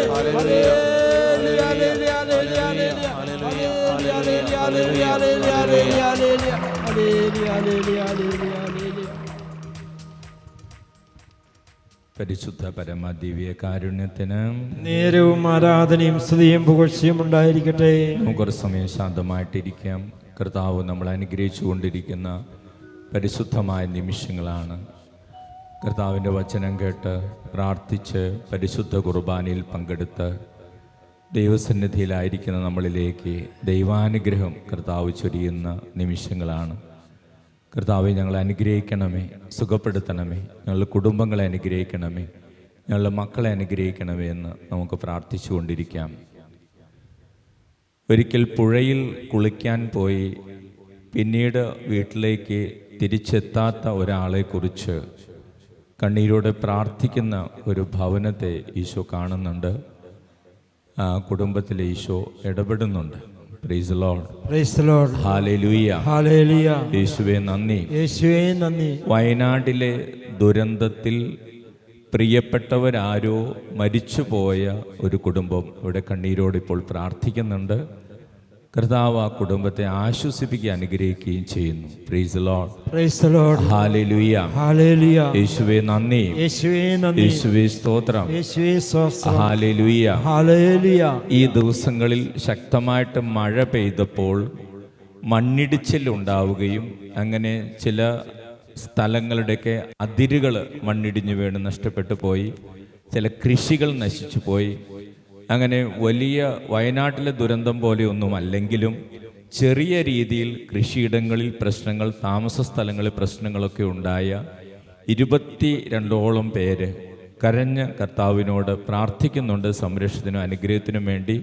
പരിശുദ്ധ പരമ ദിവ്യ കാരുണ്യത്തിന് നേരവും ആരാധനയും സ്തുതിയും പുകഴ്ചയും ഉണ്ടായിരിക്കട്ടെ. നമുക്കൊരു സമയം ശാന്തമായിട്ടിരിക്കാം. കർത്താവ് നമ്മൾ അനുഗ്രഹിച്ചു കൊണ്ടിരിക്കുന്ന പരിശുദ്ധമായ നിമിഷങ്ങളാണ്. കർത്താവിൻ്റെ വചനം കേട്ട് പ്രാർത്ഥിച്ച് പരിശുദ്ധ കുർബാനയിൽ പങ്കെടുത്ത് ദൈവസന്നിധിയിലായിരിക്കുന്ന നമ്മളിലേക്ക് ദൈവാനുഗ്രഹം കർത്താവ് ചൊരിയുന്ന നിമിഷങ്ങളാണ്. കർത്താവെ, ഞങ്ങളെ അനുഗ്രഹിക്കണമേ, സുഖപ്പെടുത്തണമേ, ഞങ്ങളുടെ കുടുംബങ്ങളെ അനുഗ്രഹിക്കണമേ, ഞങ്ങളുടെ മക്കളെ അനുഗ്രഹിക്കണമേ എന്ന് നമുക്ക് പ്രാർത്ഥിച്ചുകൊണ്ടിരിക്കാം. ഒരിക്കൽ പുഴയിൽ കുളിക്കാൻ പോയി പിന്നീട് വീട്ടിലേക്ക് തിരിച്ചെത്താത്ത ഒരാളെക്കുറിച്ച് കണ്ണീരോടെ പ്രാർത്ഥിക്കുന്ന ഒരു ഭവനത്തെ ഈശോ കാണുന്നുണ്ട്. ആ കുടുംബത്തിലെ ഈശോ ഇടപെടുന്നുണ്ട്. Praise the Lord. Praise the Lord. Hallelujah. Hallelujah. യേശുവേ നന്ദി. യേശുവേ നന്ദി. വയനാട്ടിലെ ദുരന്തത്തിൽ പ്രിയപ്പെട്ടവരാരോ മരിച്ചുപോയ ഒരു കുടുംബം ഇവിടെ കണ്ണീരോട് ഇപ്പോൾ പ്രാർത്ഥിക്കുന്നുണ്ട്. കർത്താവ് ആ കുടുംബത്തെ ആശ്വസിപ്പിക്കുകയും അനുഗ്രഹിക്കുകയും ചെയ്യുന്നു. Price the Lord. Praise the Lord. Hallelujah. Hallelujah. യേശുവേ നന്ദി. യേശുവേ നന്ദി. യേശുവേ സ്തോത്രം. യേശുവേ സ്തോത്രം. ഹല്ലേലൂയ. ഹല്ലേലൂയ. ഈ ദിവസങ്ങളിൽ ശക്തമായിട്ട് മഴ പെയ്തപ്പോൾ മണ്ണിടിച്ചിൽ ഉണ്ടാവുകയും അങ്ങനെ ചില സ്ഥലങ്ങളുടെയൊക്കെ അതിരുകൾ മണ്ണിടിഞ്ഞു വീണ് നഷ്ടപ്പെട്ടു പോയി. ചില കൃഷികൾ നശിച്ചു പോയി. അങ്ങനെ വലിയ വയനാട്ടിലെ ദുരന്തം പോലെയൊന്നും അല്ലെങ്കിലും ചെറിയ രീതിയിൽ കൃഷിയിടങ്ങളിൽ പ്രശ്നങ്ങൾ, താമസ സ്ഥലങ്ങളിൽ പ്രശ്നങ്ങളൊക്കെ ഉണ്ടായ 22ഓളം പേര് കരഞ്ഞ് കർത്താവിനോട് പ്രാർത്ഥിക്കുന്നുണ്ട്. സംരക്ഷണത്തിനും അനുഗ്രഹത്തിനും വേണ്ടി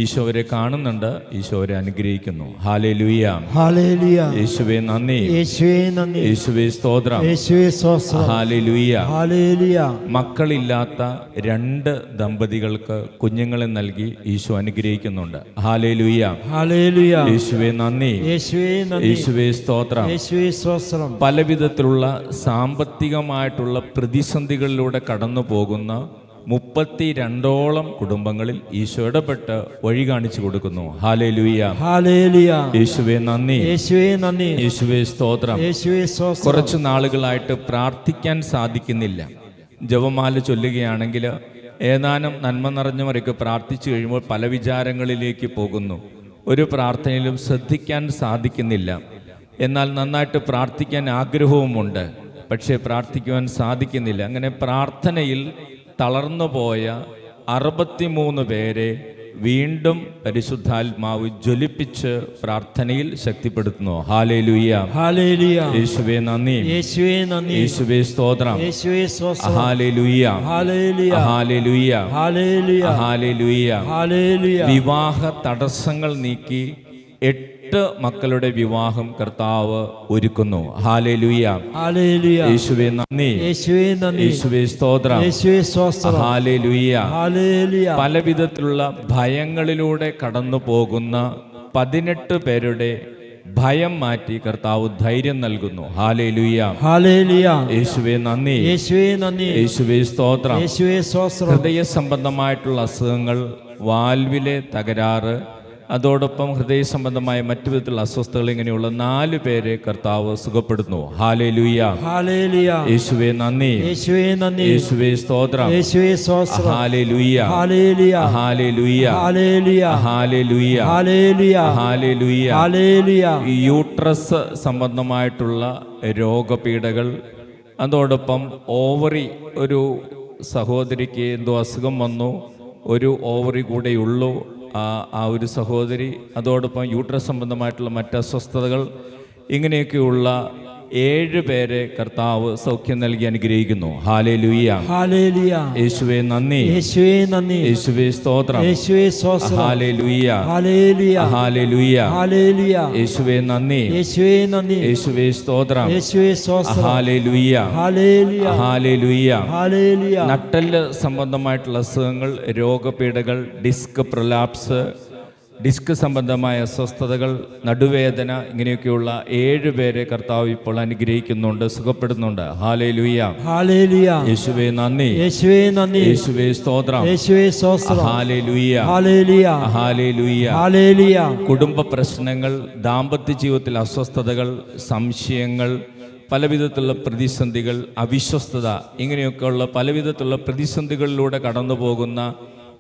ഈശോ അവരെ കാണുന്നുണ്ട്. ഈശോ അവരെ അനുഗ്രഹിക്കുന്നു. ഹല്ലേലൂയ. ഹല്ലേലൂയ. യേശുവേ നന്ദി. യേശുവേ നന്ദി. യേശുവേ സ്തോത്രം. യേശുവേ സ്തോത്രം. ഹല്ലേലൂയ. ഹല്ലേലൂയ. മക്കളില്ലാത്ത 2 ദമ്പതികൾക്ക് കുഞ്ഞുങ്ങളെ നൽകി ഈശോ അനുഗ്രഹിക്കുന്നുണ്ട്. ഹല്ലേലൂയ. ഹല്ലേലൂയ. യേശുവേ നന്ദി. യേശുവേ നന്ദി. യേശുവേ സ്തോത്രം. യേശുവേ സ്തോത്രം. പലവിധത്തിലുള്ള സാമ്പത്തികമായിട്ടുള്ള പ്രതിസന്ധികളിലൂടെ കടന്നു പോകുന്ന 32ഓളം കുടുംബങ്ങളിൽ ഈശോ ഇടപെട്ട് വഴി കാണിച്ചു കൊടുക്കുന്നു. ഹല്ലേലൂയ. ഹല്ലേലൂയ. യേശുവേ നന്ദി. യേശുവേ നന്ദി. യേശുവേ സ്തോത്രം. യേശുവേ സ്തോത്രം. കുറച്ച് നാളുകളായിട്ട് പ്രാർത്ഥിക്കാൻ സാധിക്കുന്നില്ല. ജപമാല ചൊല്ലുകയാണെങ്കിൽ ഏതാനും നന്മ നിറഞ്ഞവരൊക്കെ പ്രാർത്ഥിച്ചു കഴിയുമ്പോൾ പല വിചാരങ്ങളിലേക്ക് പോകുന്നു. ഒരു പ്രാർത്ഥനയിലും ശ്രദ്ധിക്കാൻ സാധിക്കുന്നില്ല. എന്നാൽ നന്നായിട്ട് പ്രാർത്ഥിക്കാൻ ആഗ്രഹവുമുണ്ട്, പക്ഷേ പ്രാർത്ഥിക്കുവാൻ സാധിക്കുന്നില്ല. അങ്ങനെ പ്രാർത്ഥനയിൽ തളർന്നുപോയ 63 പേരെ വീണ്ടും പരിശുദ്ധാത്മാവ് ജ്വലിപ്പിച്ച് പ്രാർത്ഥനയിൽ ശക്തിപ്പെടുത്തുന്നു. ഹല്ലേലൂയ. ഹല്ലേലൂയ. യേശുവേ നന്ദി. യേശുവേ നന്ദി. യേശുവേ സ്തോത്രം. യേശുവേ സ്തോത്രം. Hallelujah. Hallelujah. Hallelujah. Hallelujah. Hallelujah. Hallelujah. വിവാഹ തടസ്സങ്ങൾ നീക്കി 8 മക്കളുടെ വിവാഹം കർത്താവ് ഒരുക്കുന്നു. ഹല്ലേലൂയ. ഹല്ലേലൂയ. യേശുവേ നന്ദി. യേശുവേ നന്ദി. യേശുവേ സ്തോത്രം. യേശുവേ സ്തോത്രം. ഹല്ലേലൂയ. ഹല്ലേലൂയ. പലവിധത്തിലുള്ള ഭയങ്ങളിലൂടെ കടന്നു പോകുന്ന 18 പേരുടെ ഭയം മാറ്റി കർത്താവ് ധൈര്യം നൽകുന്നു. ഹല്ലേലൂയ. ഹല്ലേലൂയ. യേശുവേ നന്ദി. യേശുവേ നന്ദി. യേശുവേ സ്തോത്രം. യേശുവേ സ്തോത്രം. ഹൃദയ സംബന്ധമായിട്ടുള്ള അസുഖങ്ങൾ, വാൽവിലെ തകരാറ്, അതോടൊപ്പം ഹൃദയ സംബന്ധമായ മറ്റു വിധത്തിലുള്ള അസ്വസ്ഥതകൾ, ഇങ്ങനെയുള്ള 4 പേരെ കർത്താവ് സുഖപ്പെടുന്നു. ഹല്ലേലൂയ. ഹല്ലേലൂയ. യേശുവേ നന്ദി. യേശുവേ നന്ദി. യേശുവേ സ്തോത്രം. യേശുവേ സ്തോത്രം. Hallelujah. Hallelujah. Hallelujah. Hallelujah. Hallelujah. Hallelujah. Hallelujah. Hallelujah. Uterus സംബന്ധമായിട്ടുള്ള രോഗപീഠകൾ, അതോടൊപ്പം ഓവറി, ഒരു സഹോദരിക്ക് എന്തോ അസുഖം വന്നു, ഒരു ഓവറി കൂടെയുള്ളൂ ആ ഒരു സഹോദരി, അതോടൊപ്പം യൂട്രസ് സംബന്ധമായിട്ടുള്ള മറ്റ് അസ്വസ്ഥതകൾ, ഇങ്ങനെയൊക്കെയുള്ള 7 പേരെ കർത്താവ് സൗഖ്യം നൽകി അനുഗ്രഹിക്കുന്നു. ഹല്ലേലൂയ. ഹല്ലേലൂയ. യേശുവേ നന്ദി. യേശുവേ നന്ദി. യേശുവേ സ്തോത്രം. യേശുവേ സ്തോത്രം. ഹല്ലേലൂയ. ഹല്ലേലൂയ. ഹല്ലേലൂയ. ഹല്ലേലൂയ. യേശുവേ നന്ദി. യേശുവേ നന്ദി. യേശുവേ സ്തോത്രം. യേശുവേ സ്തോത്രം. ഹല്ലേലൂയ. ഹല്ലേലൂയ. ഹല്ലേലൂയ. ഹല്ലേലൂയ. നട്ടെല്ല് സംബന്ധമായിട്ടുള്ള അസുഖങ്ങൾ, രോഗപീഠകൾ, ഡിസ്ക് പ്രൊലാപ്സ്, ഡിസ്ക് സംബന്ധമായ അസ്വസ്ഥതകൾ, നടുവേദന, ഇങ്ങനെയൊക്കെയുള്ള 7 പേരെ കർത്താവ് ഇപ്പോൾ അനുഗ്രഹിക്കുന്നുണ്ട്, സുഖപ്പെടുന്നുണ്ട്. ഹല്ലേലൂയ. ഹല്ലേലൂയ. യേശുവേ നന്ദി. യേശുവേ നന്ദി. യേശുവേ സ്തോത്രം. യേശുവേ സ്തോത്രം. ഹല്ലേലൂയ. ഹല്ലേലൂയ. ഹല്ലേലൂയ. ഹല്ലേലൂയ. കുടുംബ പ്രശ്നങ്ങൾ, ദാമ്പത്യ ജീവിതത്തിൽ അസ്വസ്ഥതകൾ, സംശയങ്ങൾ, പലവിധത്തിലുള്ള പ്രതിസന്ധികൾ, അവിശ്വസ്തത, ഇങ്ങനെയൊക്കെയുള്ള പലവിധത്തിലുള്ള പ്രതിസന്ധികളിലൂടെ കടന്നു പോകുന്ന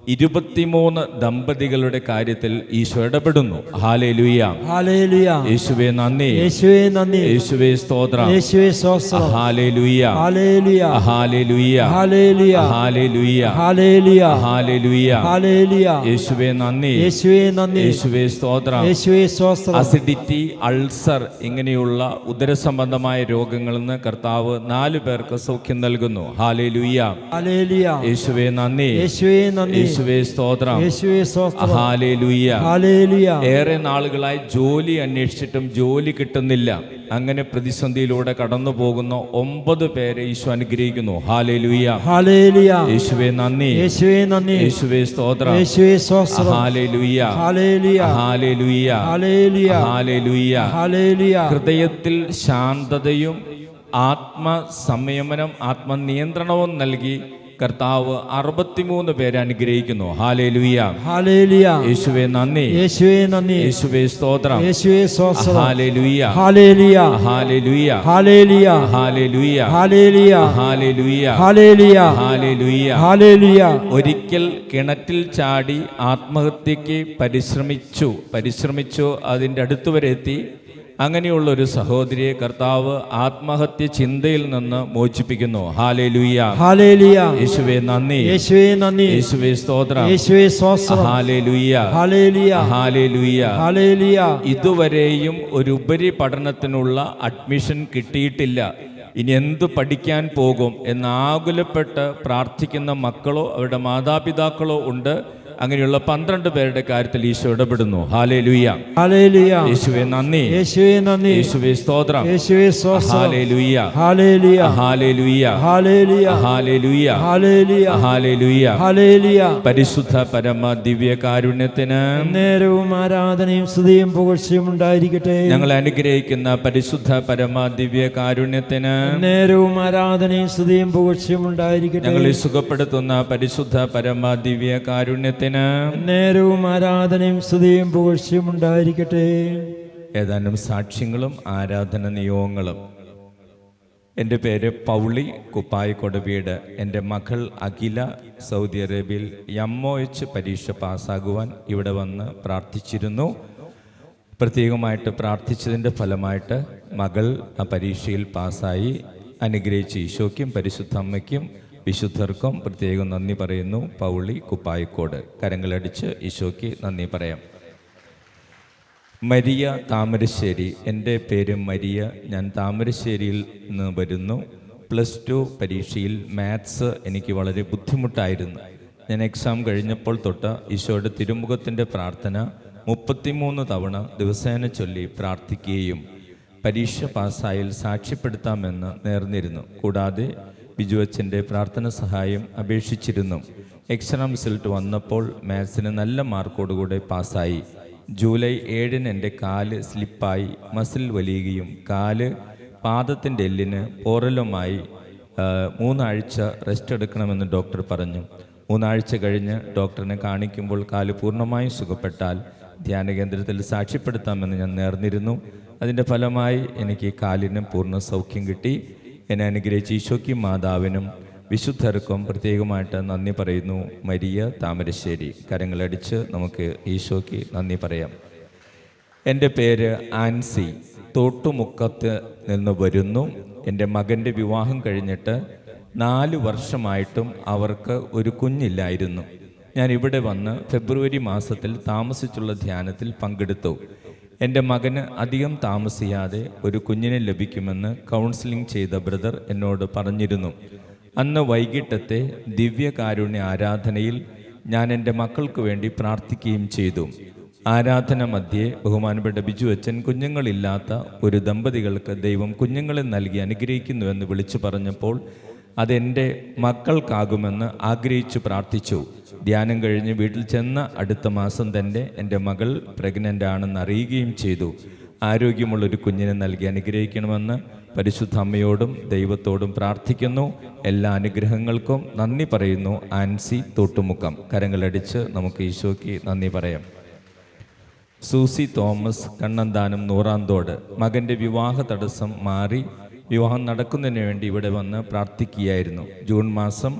23 ദമ്പതികളുടെ കാര്യത്തിൽ ഈശോ ഇടപെടുന്നു. Hallelujah, hallelujah. യേശുവേ നന്ദി, യേശുവേ നന്ദി, യേശുവേ സ്തോത്രം, യേശുവേ സ്തോത്രം. Hallelujah, hallelujah, hallelujah, hallelujah, hallelujah, hallelujah, hallelujah, hallelujah. യേശുവേ നന്ദി, യേശുവേ നന്ദി, യേശുവേ സ്തോത്രം. യേശുവേ സ്തോത്രം. അസിഡിറ്റി, അൾസർ ഇങ്ങനെയുള്ള ഉദരസംബന്ധമായ രോഗങ്ങളിൽ നിന്ന് കർത്താവ് 4 പേർക്ക് സൗഖ്യം നൽകുന്നു. Hallelujah, hallelujah. യേശുവേ നന്ദി, യേശുവേ നന്ദി, യേശുവേ സ്തോത്രം, യേശുവേ സ്തോത്രം. ഹല്ലേലൂയ. ഹല്ലേലൂയ. ഏറെ നാളുകളായി ജോലി അന്വേഷിച്ചിട്ടും ജോലി കിട്ടുന്നില്ല. അങ്ങനെ പ്രതിസന്ധിയിലൂടെ കടന്നു പോകുന്ന 9 പേരെ ഈശോ അനുഗ്രഹിക്കുന്നു. Hallelujah, hallelujah. യേശുവേ നന്ദി, യേശുവേ നന്ദി, യേശുവേ സ്തോത്രം, യേശുവേ സ്തോത്രം. Hallelujah, hallelujah, hallelujah, hallelujah, hallelujah. Hallelujah. ഹൃദയത്തിൽ ശാന്തതയും ആത്മസംയമനം, ആത്മനിയന്ത്രണവും നൽകി കർത്താവ് 63 പേരെ അനുഗ്രഹിക്കുന്നു. Hallelujah, hallelujah. യേശുവേ നന്ദി, യേശുവേ നന്ദി, യേശുവേ സ്തോത്രം, യേശുവേ സ്തോത്രം. Hallelujah, hallelujah, hallelujah, hallelujah, hallelujah, hallelujah, hallelujah, hallelujah, hallelujah. Hallelujah. ഒരിക്കൽ കിണറ്റിൽ ചാടി ആത്മഹത്യക്ക് പരിശ്രമിച്ചു അതിൻ്റെ അടുത്തുവരെ എത്തി. അങ്ങനെയുള്ള ഒരു സഹോദരിയെ കർത്താവ് ആത്മഹത്യ ചിന്തയിൽ നിന്ന് മോചിപ്പിക്കുന്നു. Hallelujah, hallelujah. യേശുവേ നന്ദി, യേശുവേ നന്ദി, യേശുവേ സ്തോത്രം, യേശുവേ സ്തോത്രം. Hallelujah, hallelujah, hallelujah. ഹല്ലേലൂയ. ഇതുവരെയും ഒരു ഉപരിപഠനത്തിനുള്ള അഡ്മിഷൻ കിട്ടിയിട്ടില്ല. ഇനി എന്തു പഠിക്കാൻ പോകും എന്നാകുലപ്പെട്ട് പ്രാർത്ഥിക്കുന്ന മക്കളോ അവരുടെ മാതാപിതാക്കളോ ഉണ്ട്. അങ്ങനെയുള്ള 12 പേരുടെ കാര്യത്തിൽ ഈശോ ഇടപെടുന്നു. Hallelujah, hallelujah. യേശുവേ നന്ദി, യേശുവേ നന്ദി, യേശുവേ സ്തോത്രം, യേശുവേ സ്തോത്രം. Hallelujah, hallelujah, hallelujah, hallelujah, hallelujah, hallelujah, hallelujah. Hallelujah. പരിശുദ്ധ പരമ ദിവ്യ കാരുണ്യത്തിന് നേരവും ആരാധനയും സ്തുതിയും പുകഴ്ചയും ഉണ്ടായിരിക്കട്ടെ. ഞങ്ങൾ അനുഗ്രഹിക്കുന്ന പരിശുദ്ധ പരമ ദിവ്യ കാരുണ്യത്തിന് നേരവും ആരാധനയും സ്തുതിയും പുകഴ്ചയും ഉണ്ടായിരിക്കട്ടെ. ഞങ്ങളെ സുഖപ്പെടുത്തുന്ന പരിശുദ്ധ പരമ ദിവ്യ കാരുണ്യത്തിന് നേരവും ആരാധനയും സ്തുതിയും പുകഴ്ചയും ഉണ്ടായിരിക്കട്ടെ. ഏതാനും സാക്ഷ്യങ്ങളും ആരാധന നിയോഗങ്ങളും. എൻ്റെ പേര് പൗളി, കുപ്പായിക്കോട് വീട്. എൻ്റെ മകൾ അഖില സൗദി അറേബ്യയിൽ MOH പരീക്ഷ പാസ്സാകുവാൻ ഇവിടെ വന്ന് പ്രാർത്ഥിച്ചിരുന്നു. പ്രത്യേകമായിട്ട് പ്രാർത്ഥിച്ചതിൻ്റെ ഫലമായിട്ട് മകൾ ആ പരീക്ഷയിൽ പാസ്സായി. അനുഗ്രഹിച്ച ഈശോയ്ക്കും പരിശുദ്ധ അമ്മയ്ക്കും വിശുദ്ധർക്കും പ്രത്യേകം നന്ദി പറയുന്നു. പൗളി, കുപ്പായിക്കോട്. കരങ്ങളടിച്ച് ഈശോയ്ക്ക് നന്ദി പറയാം. മരിയ, താമരശ്ശേരി. എൻ്റെ പേര് മരിയ. ഞാൻ താമരശ്ശേരിയിൽ നിന്ന് വരുന്നു. +2 പരീക്ഷയിൽ മാത്സ് എനിക്ക് വളരെ ബുദ്ധിമുട്ടായിരുന്നു. ഞാൻ എക്സാം കഴിഞ്ഞപ്പോൾ തൊട്ട് ഈശോയുടെ തിരുമുഖത്തിൻ്റെ പ്രാർത്ഥന 33 തവണ ദിവസേന ചൊല്ലി പ്രാർത്ഥിക്കുകയും പരീക്ഷ പാസ്സായാൽ സാക്ഷ്യപ്പെടുത്താമെന്ന് നേർന്നിരുന്നു. കൂടാതെ ബിജു അച്ഛൻ്റെ പ്രാർത്ഥന സഹായം അപേക്ഷിച്ചിരുന്നു. എക്സാം റിസൾട്ട് വന്നപ്പോൾ മാത്സിന് നല്ല മാർക്കോടുകൂടെ പാസ്സായി. ജൂലൈ 7-ന് എൻ്റെ കാല് സ്ലിപ്പായി മസിൽ വലിയുകയും പാദത്തിൻ്റെ എല്ലിന് പോറലുമായി 3 ആഴ്ച റെസ്റ്റ് എടുക്കണമെന്ന് ഡോക്ടർ പറഞ്ഞു. 3 ആഴ്ച കഴിഞ്ഞ് ഡോക്ടറിനെ കാണിക്കുമ്പോൾ കാല് പൂർണ്ണമായും സുഖപ്പെട്ടാൽ ധ്യാന കേന്ദ്രത്തിൽ സാക്ഷ്യപ്പെടുത്താമെന്ന് ഞാൻ നേർന്നിരുന്നു. അതിൻ്റെ ഫലമായി എനിക്ക് കാലിന് പൂർണ്ണ സൗഖ്യം കിട്ടി. എന്നെ അനുഗ്രഹിച്ച ഈശോയ്ക്കും മാതാവിനും വിശുദ്ധർക്കും പ്രത്യേകമായിട്ട് നന്ദി പറയുന്നു. മരിയ, താമരശ്ശേരി. കരങ്ങളടിച്ച് നമുക്ക് ഈശോയ്ക്ക് നന്ദി പറയാം. എൻ്റെ പേര് ആൻസി, തോട്ടുമുക്കത്ത് നിന്ന് വരുന്നു. എൻ്റെ മകൻ്റെ വിവാഹം കഴിഞ്ഞിട്ട് 4 വർഷമായിട്ടും അവർക്ക് ഒരു കുഞ്ഞില്ലായിരുന്നു. ഞാൻ ഇവിടെ വന്ന് ഫെബ്രുവരി മാസത്തിൽ താമസിച്ചുള്ള ധ്യാനത്തിൽ പങ്കെടുത്തു. എൻ്റെ മകന് അധികം താമസിയാതെ ഒരു കുഞ്ഞിനെ ലഭിക്കുമെന്ന് കൗൺസിലിംഗ് ചെയ്ത ബ്രദർ എന്നോട് പറഞ്ഞിരുന്നു. അന്ന് വൈകിട്ടത്തെ ദിവ്യകാരുണ്യ ആരാധനയിൽ ഞാൻ എൻ്റെ മക്കൾക്ക് വേണ്ടി പ്രാർത്ഥിക്കുകയും ചെയ്തു. ആരാധന മധ്യേ ബഹുമാനപ്പെട്ട ബിജു അച്ഛൻ കുഞ്ഞുങ്ങളില്ലാത്ത ഒരു ദമ്പതികൾക്ക് ദൈവം കുഞ്ഞുങ്ങളെ നൽകി അനുഗ്രഹിക്കുന്നുവെന്ന് വിളിച്ചു പറഞ്ഞപ്പോൾ അതെൻ്റെ മക്കൾക്കാകുമെന്ന് ആഗ്രഹിച്ചു പ്രാർത്ഥിച്ചു. ധ്യാനം കഴിഞ്ഞ് വീട്ടിൽ ചെന്ന അടുത്ത മാസം തന്നെ എൻ്റെ മകൾ പ്രഗ്നൻ്റ് ആണെന്ന് അറിയുകയും ചെയ്തു. ആരോഗ്യമുള്ളൊരു കുഞ്ഞിനെ നൽകി അനുഗ്രഹിക്കണമെന്ന് പരിശുദ്ധ അമ്മയോടും ദൈവത്തോടും പ്രാർത്ഥിക്കുന്നു. എല്ലാ അനുഗ്രഹങ്ങൾക്കും നന്ദി പറയുന്നു. ആൻസി, തോട്ടുമുക്കം. കരങ്ങളടിച്ച് നമുക്ക് ഈശോയ്ക്ക് നന്ദി പറയാം. Susie Thomas, Kannanthanam, Nooranthode. മകൻ്റെ വിവാഹ തടസ്സം മാറി വിവാഹം നടക്കുന്നതിന് വേണ്ടി ഇവിടെ വന്ന് പ്രാർത്ഥിക്കുകയായിരുന്നു. ജൂൺ മാസം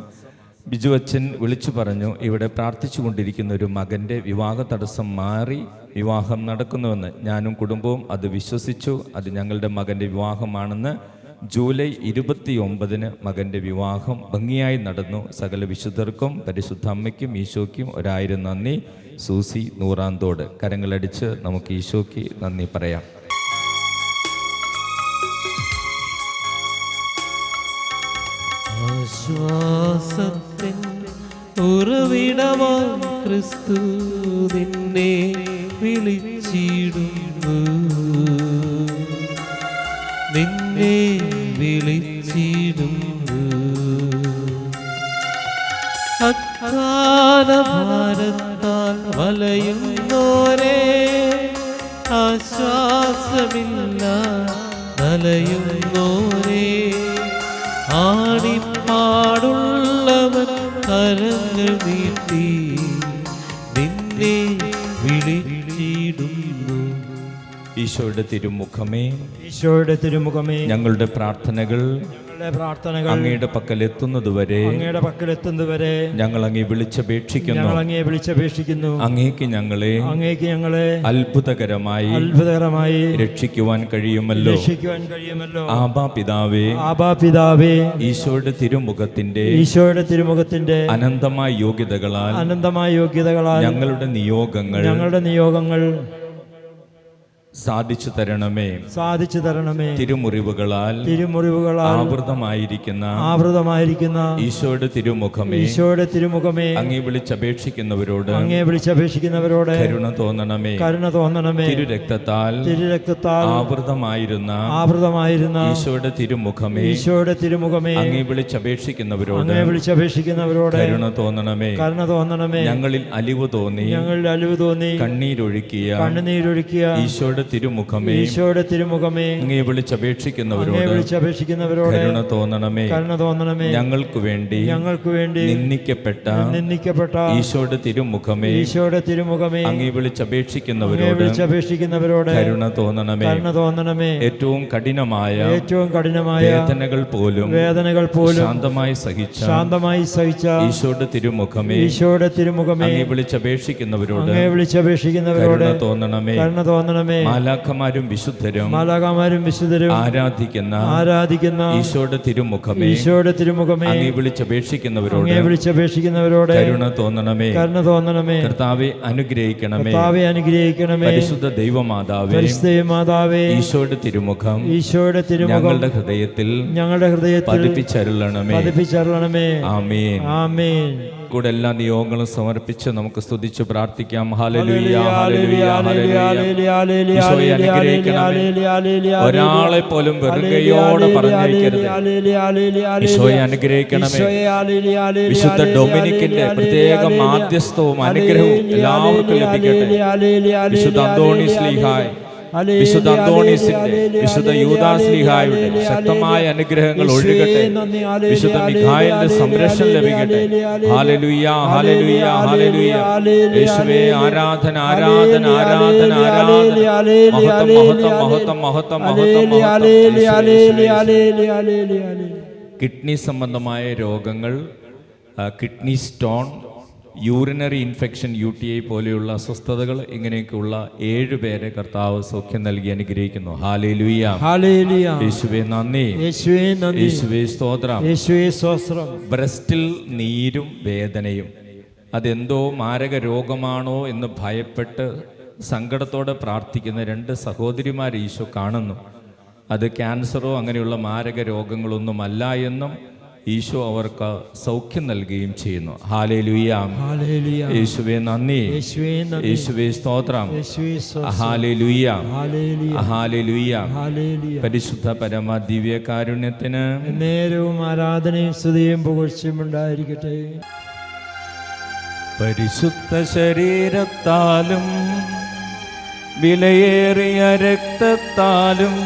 ബിജു അച്ഛൻ വിളിച്ചു പറഞ്ഞു, ഇവിടെ പ്രാർത്ഥിച്ചു കൊണ്ടിരിക്കുന്ന ഒരു മകൻ്റെ വിവാഹ തടസ്സം മാറി വിവാഹം നടക്കുന്നുവെന്ന്. ഞാനും കുടുംബവും അത് വിശ്വസിച്ചു. അത് ഞങ്ങളുടെ മകൻ്റെ വിവാഹമാണെന്ന്. ജൂലൈ 29 മകൻ്റെ വിവാഹം ഭംഗിയായി നടന്നു. സകല വിശുദ്ധർക്കും പരിശുദ്ധ അമ്മയ്ക്കും ഈശോയ്ക്കും 1000 നന്ദി. സൂസി നൂറാന്തോട്. കരങ്ങളടിച്ച് നമുക്ക് ഈശോയ്ക്ക് നന്ദി പറയാം. ആശ്വാസത്തിൻ ഉറവിടമാം ക്രിസ്തു നിന്നെ വിളിച്ചിടുന്നു, നിന്നെ വിളിച്ചിടുന്നു. അജ്ഞാന ഭാരത്താൽ വലയുന്നോരേ, ആശ്വാസമില്ല നലയുന്നോരേ, ആടിപ്പാടുള്ളവൻ കരങ്ങൾ നീട്ടി നിന്നെ വിളിച്ചിടുന്നു. ഈശോയുടെ തിരുമുഖമേ, ഈശോയുടെ തിരുമുഖമേ, ഞങ്ങളുടെ പ്രാർത്ഥനകൾ അങ്ങയുടെ പക്കൽ എത്തുന്നതുവരെ ഞങ്ങൾ അങ്ങേ വിളിച്ചപേക്ഷിക്കുന്നു. അങ്ങേക്ക് ഞങ്ങളെ അത്ഭുതകരമായി രക്ഷിക്കുവാൻ കഴിയുമല്ലോ. ആബാ പിതാവേ, ഈശോയുടെ തിരുമുഖത്തിന്റെ അനന്തമായ യോഗ്യതകളാൽ ഞങ്ങളുടെ നിയോഗങ്ങൾ സാധിച്ചു തരണമേ. തിരുമുറിവുകളാൽ ആവൃതമായിരിക്കുന്ന ഈശോയുടെ തിരുമുഖമേ, അങ്ങേ വിളിച്ചപേക്ഷിക്കുന്നവരോട് കരുണ തോന്നണമേ. തിരുരക്തത്താൽ ആവൃതമായിരുന്ന ഈശോയുടെ തിരുമുഖമേ, അങ്ങേ വിളിച്ചപേക്ഷിക്കുന്നവരോട് കരുണ തോന്നണമേ. ഞങ്ങളിൽ അലിവ് തോന്നി കണ്ണീരൊഴുക്കിയ ഈശോയുടെ തിരുമുഖമേ, അങ്ങേ വിളിച്ചപേക്ഷിക്കുന്നവരോട് കരുണ തോന്നണമേ. ഞങ്ങൾക്ക് വേണ്ടി നിന്ദിക്കപ്പെട്ട ഈശോയുടെ തിരുമുഖമേ, അങ്ങേ വിളിച്ചപേക്ഷിക്കുന്നവരോട് കരുണ തോന്നണമേ. ഏറ്റവും കഠിനമായ വേദനകൾ പോലും ശാന്തമായി സഹിച്ച ഈശോയുടെ തിരുമുഖമേ, അങ്ങേ വിളിച്ചപേക്ഷിക്കുന്നവരോട് കരുണ തോന്നണമേ. മാലാഖമാരും വിശുദ്ധരും ആരാധിക്കുന്ന ഈശോയുടെ തിരുമുഖമേ, അങ്ങേ വിളിച്ചപേക്ഷിക്കുന്നവരോട് കരുണ തോന്നണമേ. കർത്താവേ അനുഗ്രഹിക്കണമേ. പരിശുദ്ധ ദൈവമാതാവേ, ഈശോയുടെ തിരുമുഖം ഞങ്ങളുടെ ഹൃദയത്തിൽ പതിപ്പിച്ചരുളണമേ. ആമേൻ. കൂടെ എല്ലാ നിയോഗങ്ങളും സമർപ്പിച്ച് നമുക്ക് സ്തുതിച്ച് പ്രാർത്ഥിക്കാം. Hallelujah, hallelujah, hallelujah. ഈശോയെ അനുഗ്രഹിക്കണമേ. ഒരാളെ പോലും വെറുകയോടെ പറഞ്ഞയക്കരുത്. ഈശോയെ അനുഗ്രഹിക്കണമേ. വിശുദ്ധ ഡൊമിനിക്കിന്റെ പ്രത്യേക മാധ്യസ്ഥവും അനുഗ്രഹവും എല്ലാവർക്കും ലഭിക്കട്ടെ. വിശുദ്ധ അന്തോണീസ് ശ്ലീഹായ്, വിശുദ്ധ അന്തോണീസിന്റെ, വിശുദ്ധ യൂദാസ് ശ്ലീഹായുടെ ശക്തമായ അനുഗ്രഹങ്ങൾ ഒഴുകട്ടെ. വിശുദ്ധ മിഖായേലിന്റെ സംരക്ഷണം ലഭിക്കട്ടെ. Hallelujah, hallelujah, hallelujah. യേശുവേ ആരാധന, ആരാധന, ആരാധന, ആരാധന. മഹത്വം, മഹത്വം, മഹത്വം, മഹത്വം. കിഡ്നി സംബന്ധമായ രോഗങ്ങൾ, kidney stone, urinary infection, UTI പോലെയുള്ള അസ്വസ്ഥതകൾ, ഇങ്ങനെയൊക്കെയുള്ള 7 പേരെ കർത്താവ് സൗഖ്യം നൽകി അനുഗ്രഹിക്കുന്നു. ഹല്ലേലൂയ, യേശുവേ നന്ദി, യേശുവേ സ്തോത്രം. ബ്രസ്റ്റിൽ നീരും വേദനയും, അതെന്തോ മാരക രോഗമാണോ എന്ന് ഭയപ്പെട്ട് സങ്കടത്തോടെ പ്രാർത്ഥിക്കുന്ന 2 സഹോദരിമാർ ഈശോ കാണുന്നു. അത് ക്യാൻസറോ അങ്ങനെയുള്ള മാരക രോഗങ്ങളൊന്നുമല്ല എന്നും ഈശോ അവർക്ക് സൗഖ്യം നൽകുകയും ചെയ്യുന്നു. ഹല്ലേലൂയ, യേശുവേ നന്ദി, യേശുവേ സ്തോത്രം. Hallelujah, hallelujah. പരിശുദ്ധ പരമ ദിവ്യ കാരുണ്യത്തിന് നേരവും ആരാധനയും സ്തുതിയും പുകഴ്ചയും ഉണ്ടായിരിക്കട്ടെ. പരിശുദ്ധ ശരീരത്താലും വിലയേറിയ രക്തത്താലും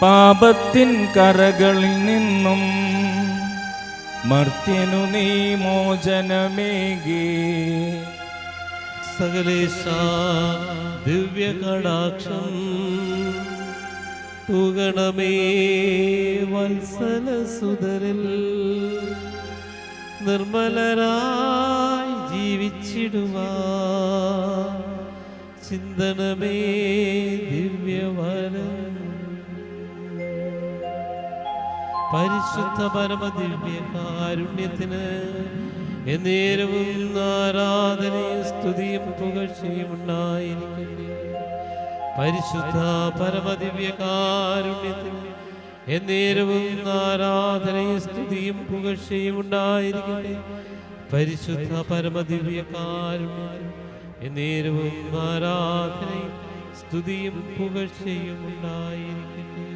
പാപത്തിൻ കറകളിൽ നിന്നും മർത്യനു നീ മോചനമേകി. സകലേശ ദിവ്യ കടാക്ഷം തുകണമേ വത്സല സുതരിൽ. നിർമ്മലരായി ജീവിച്ചിടുവാൻ ചിന്തനമേ ദിവ്യവരം. പരിശുദ്ധ പരമദിവ്യ കാരുണ്യത്തിന് എന്നേരവും ആരാധനയും സ്തുതിയും പുകഴ്ചയും ഉണ്ടായിരിക്കട്ടെ. പരിശുദ്ധ പരമദിവ്യ കാരുണ്യത്തിന് എന്നേരവും ആരാധനയും സ്തുതിയും പുകഴ്ചയും ഉണ്ടായിരിക്കട്ടെ. പരിശുദ്ധ പരമദിവ്യ കാരുണ്യത്തിന് എന്നേരവും ആരാധനയും സ്തുതിയും പുകഴ്ചയും ഉണ്ടായിരിക്കട്ടെ.